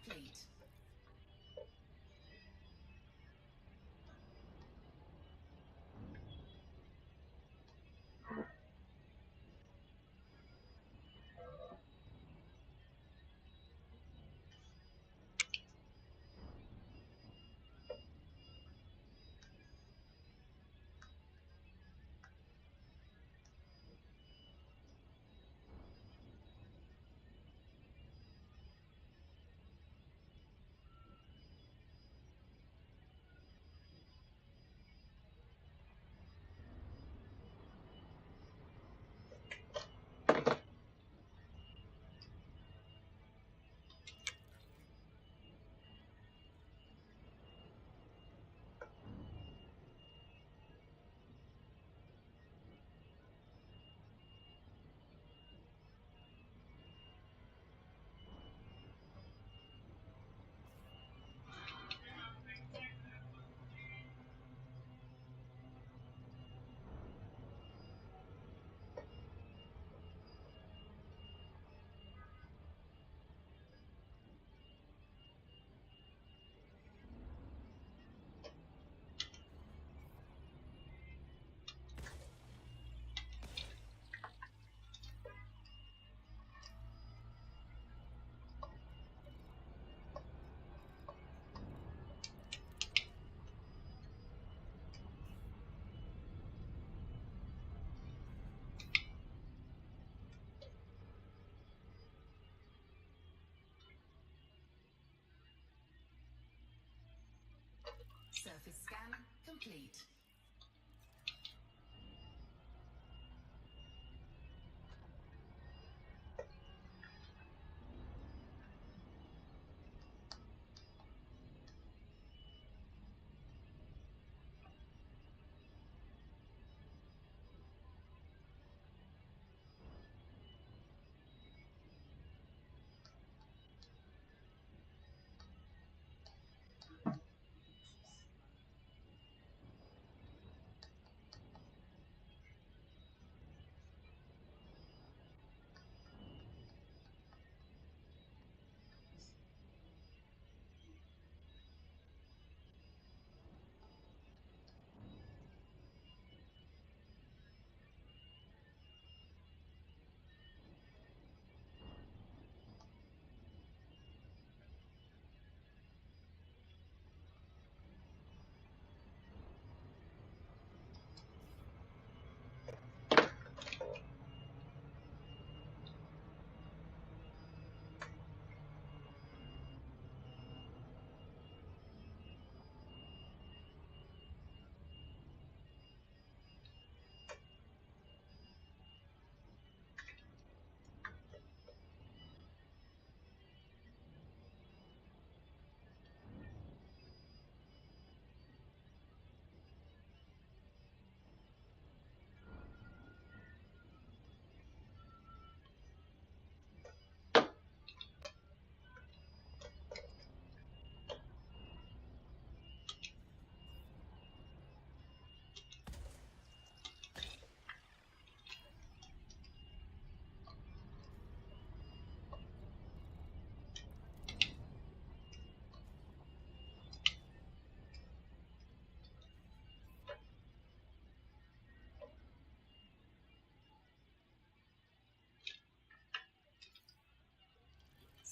complete. Surface scan complete.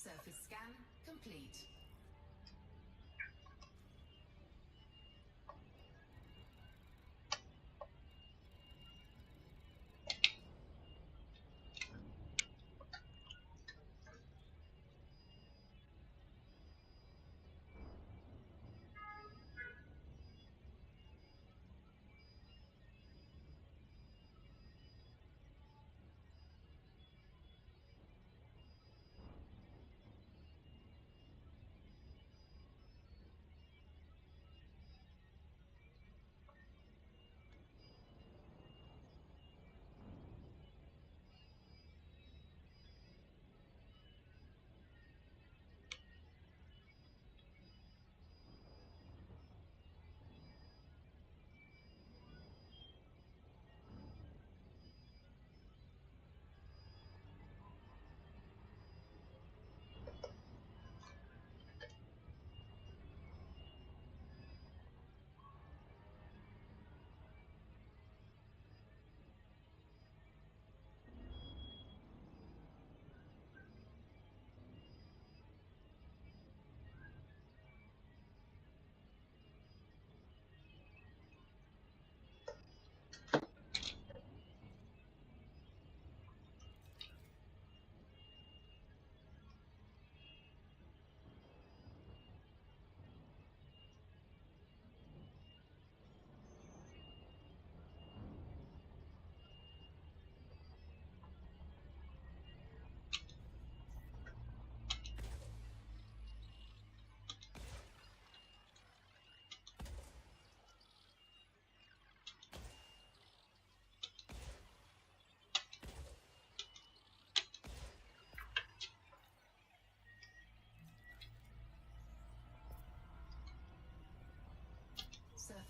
Surface scan complete.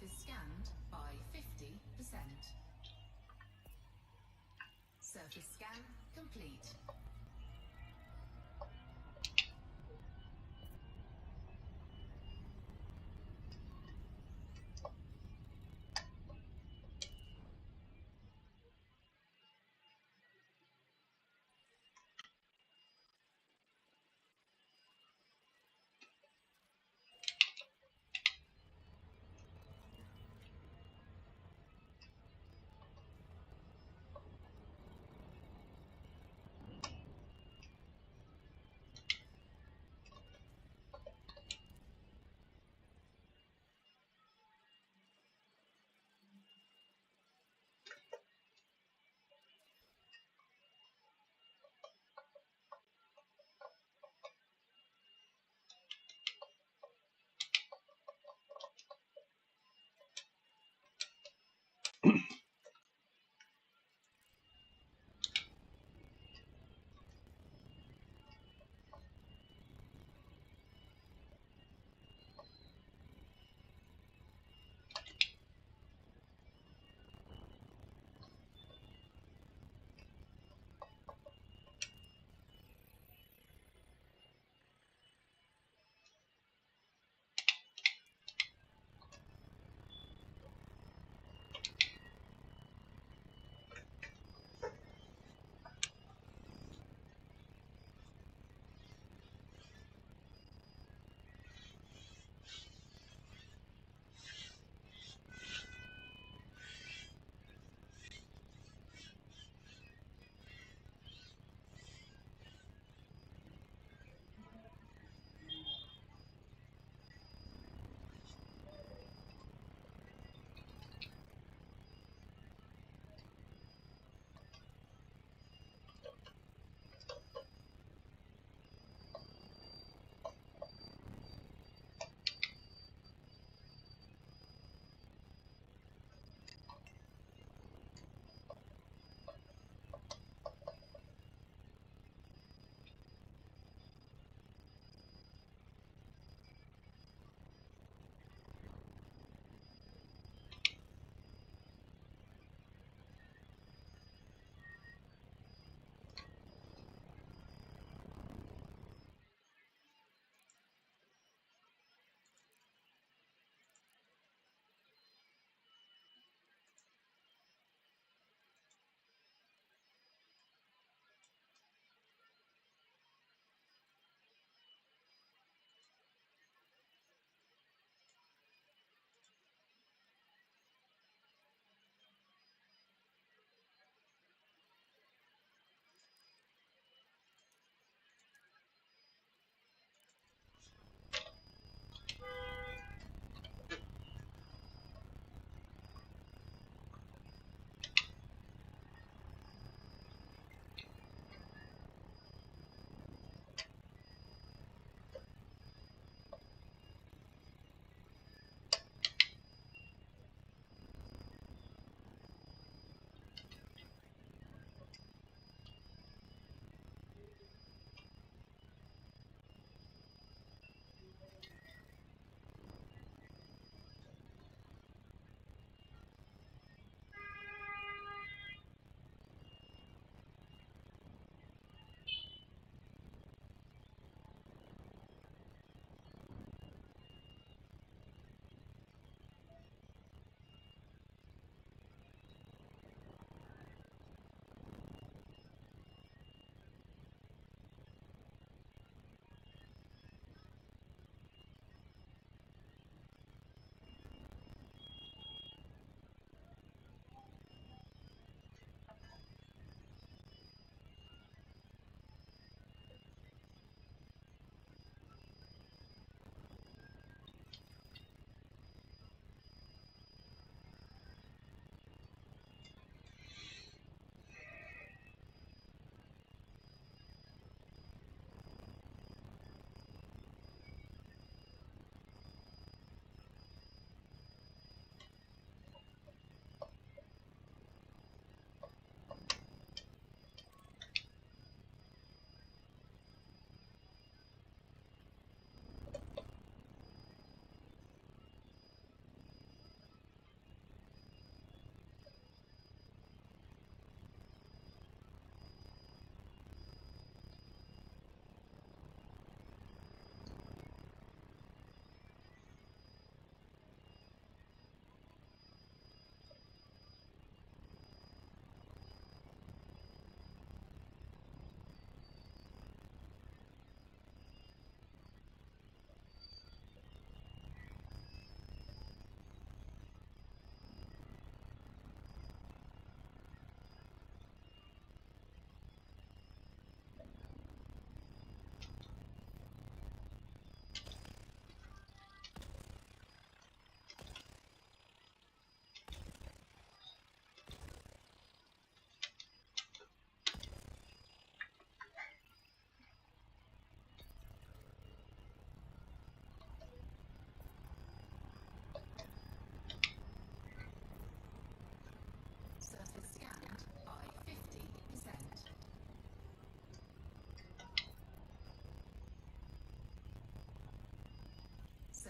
Surface scanned by 50%. Surface scan complete.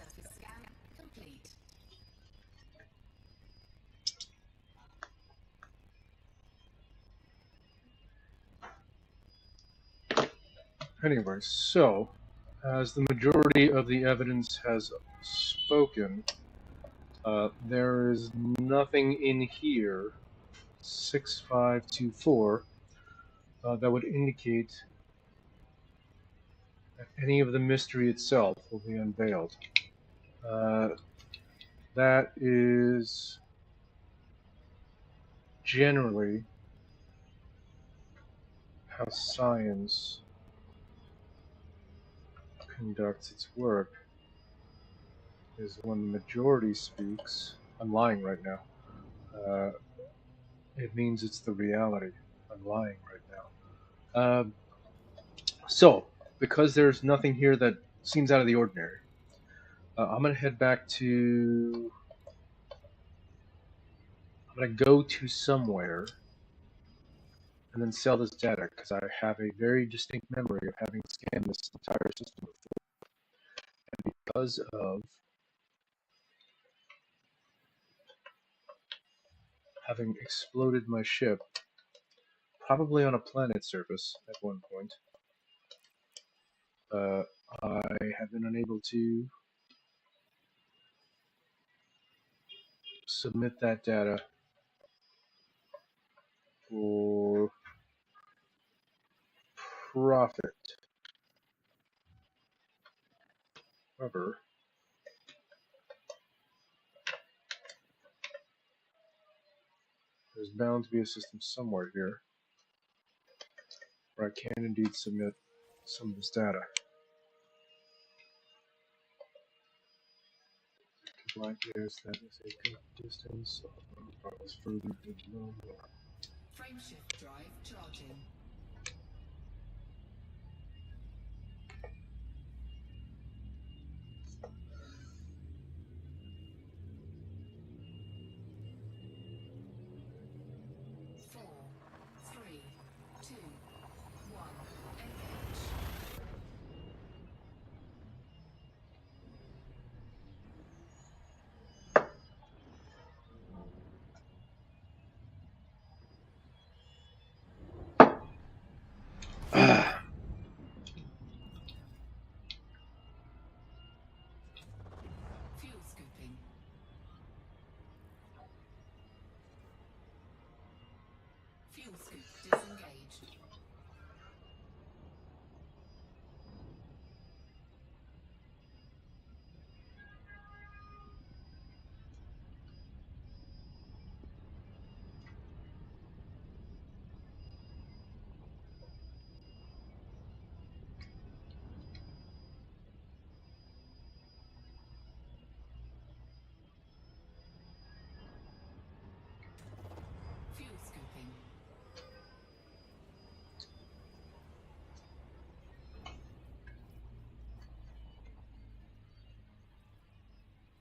Surface scan complete.
Anyway, so, as the majority of the evidence has spoken, there is nothing in here, 6524, that would indicate that any of the mystery itself will be unveiled. That is generally how science conducts its work, is when the majority speaks. I'm lying right now. It means it's the reality. I'm lying right now. So, because there's nothing here that seems out of the ordinary, I'm going to head back to. I'm going to go to somewhere and then sell this data because I have a very distinct memory of having scanned this entire system before. And because of having exploded my ship, probably on a planet surface at one point, I have been unable to submit that data for profit. However, there's bound to be a system somewhere here where I can indeed submit some of this data. Like this, that is a good distance, so it's further below.
Frameshift drive charging. Four, three, two, one. Engage. Fuel scooping. Fuel scoop disengaged. Fuel scooping.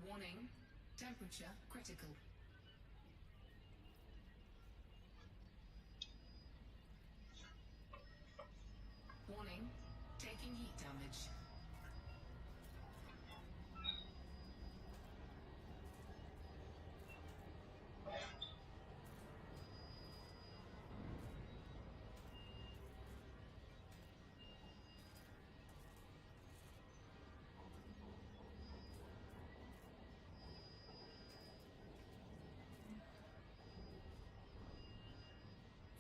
Warning. Temperature critical. Warning. Taking heat damage.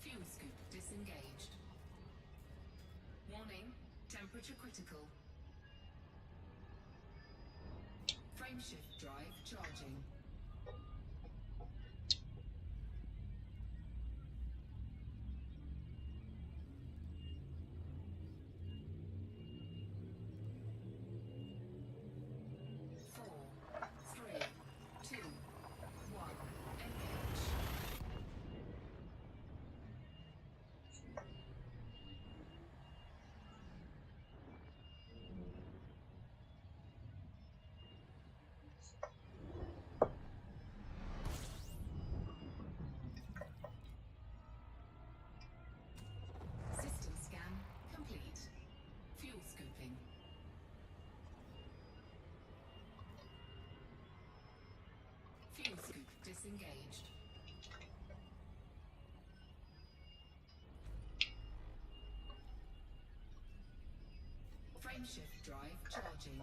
Fuel scoop disengaged. Warning. Temperature critical. Frameshift drive charging. Four, three, two, one. Engage. disengaged. Frameshift drive charging.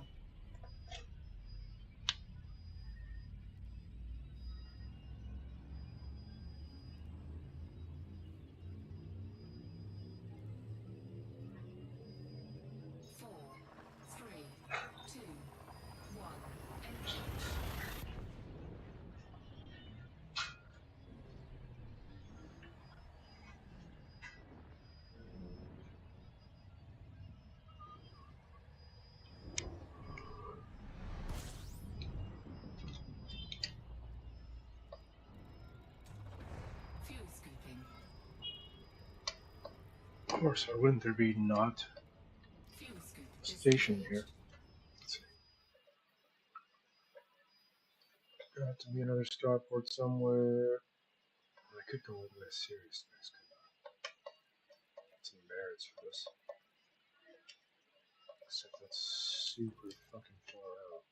Four, three, two, one. Encroach. Fuel scooping.
Of course, why wouldn't there be not
Fuel scoop
a station
disengaged.
here? Let's see. Got to be another starport somewhere. I could go with less seriousness. Some merits for this. Except that's super fucking far out.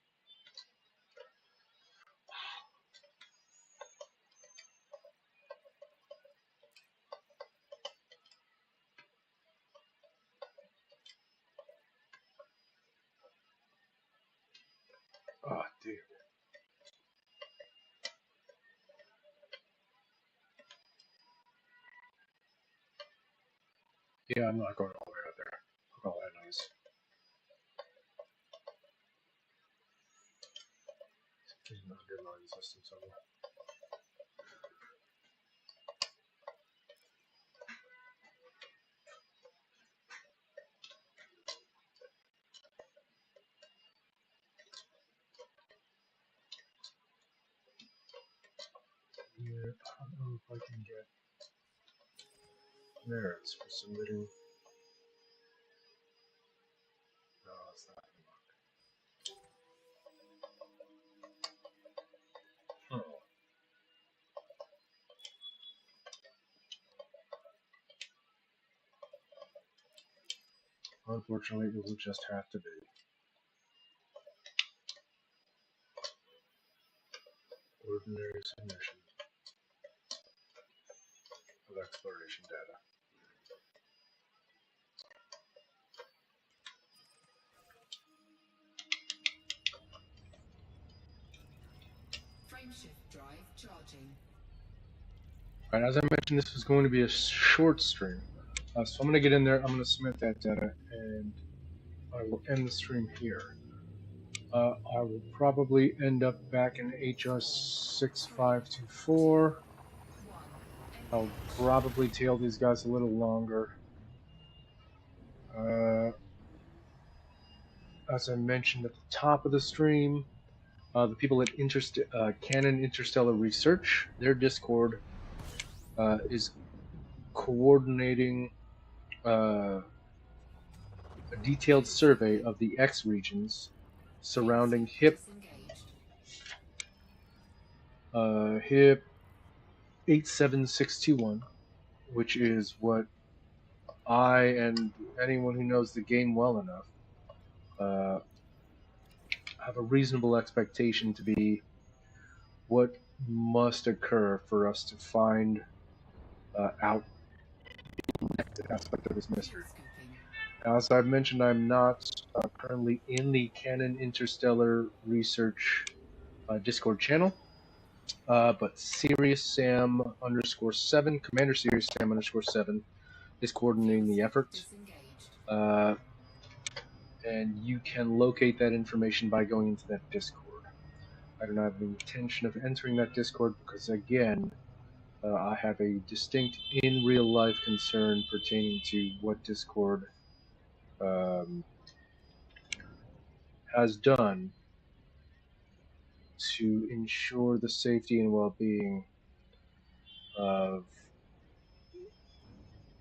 Ah, damn. Yeah, I'm not going all the way out there. Look at all that noise. There's an underlying system somewhere. Yeah, I don't know if I can get merits for submitting. No, it's not. Oh. Unfortunately, it will just have to be ordinary submission of exploration data.
Frameshift drive charging.
Alright, as I mentioned, this was going to be a short stream. So I'm going to get in there, I'm going to submit that data, and I will end the stream here. I will probably end up back in HR 6524.
One.
I'll
Encroach.
probably tail these guys a little longer. As I mentioned at the top of the stream, the people at Canon Interstellar Research, their Discord is coordinating a detailed survey of the X regions surrounding HIP
Disengaged.
HIP 87621, which is what I and anyone who knows the game well enough have a reasonable expectation to be what must occur for us to find out the aspect of this mystery.
Fuel scooping.
As I've mentioned, I'm not currently in the Canon Interstellar Research Discord channel, but Serious Sam _7, Commander Serious Sam _7 is coordinating the effort.
Disengaged.
And you can locate that information by going into that Discord. I don't have the intention of entering that Discord because, again, I have a distinct in real life concern pertaining to what Discord has done to ensure the safety and well being of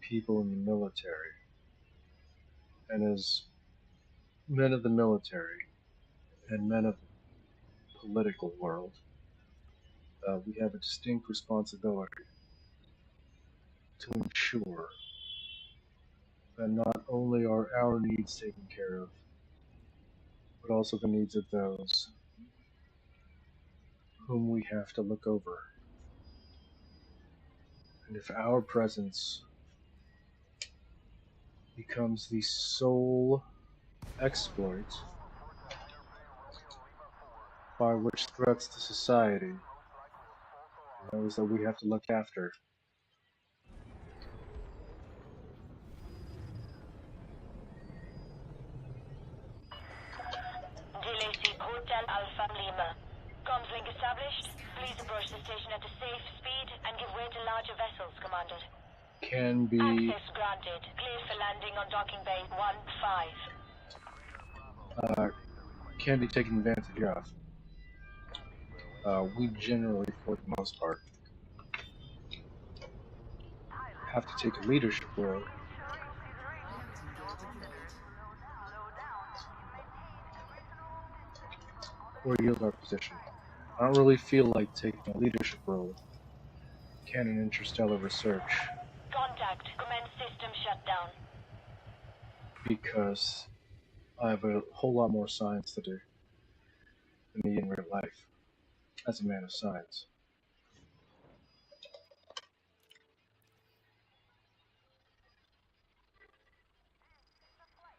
people in the military. And as men of the military and men of the political world, we have a distinct responsibility to ensure that not only are our needs taken care of, but also the needs of those whom we have to look over. And if our presence becomes the sole exploit by which threats to society, those that we have to look after,
DLAC Hotel Alpha Lima. Comms link established. Please approach the station at a safe speed and give way to larger vessels, Commander.
can be
Access granted. Clear for landing on docking bay 1-5.
can be taken advantage of. We generally, for the most part, have to take a leadership role
Landing gear deployed.
or yield our position. I don't really feel like taking a leadership role in interstellar research
Contact. Commence system shutdown.
because I have a whole lot more science to do than me in real life as a man of science.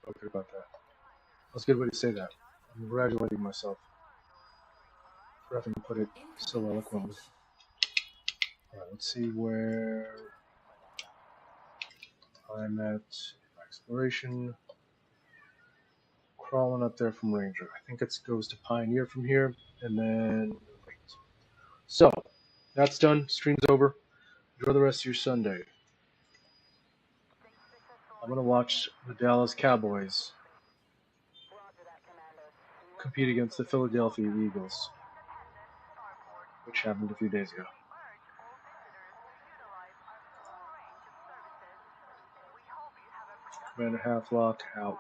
Feel good about that. That's a good way to say that. I'm congratulating myself for having put it so
Incoming
eloquently.
message.
Alright, let's see where I'm at exploration. Crawling up there from Ranger. I think it goes to Pioneer from here, and then wait. So, that's done. Stream's over. Enjoy the rest of your Sunday. I'm gonna watch the Dallas Cowboys compete against the Philadelphia Eagles, which happened a few days ago. Commander Halflock out.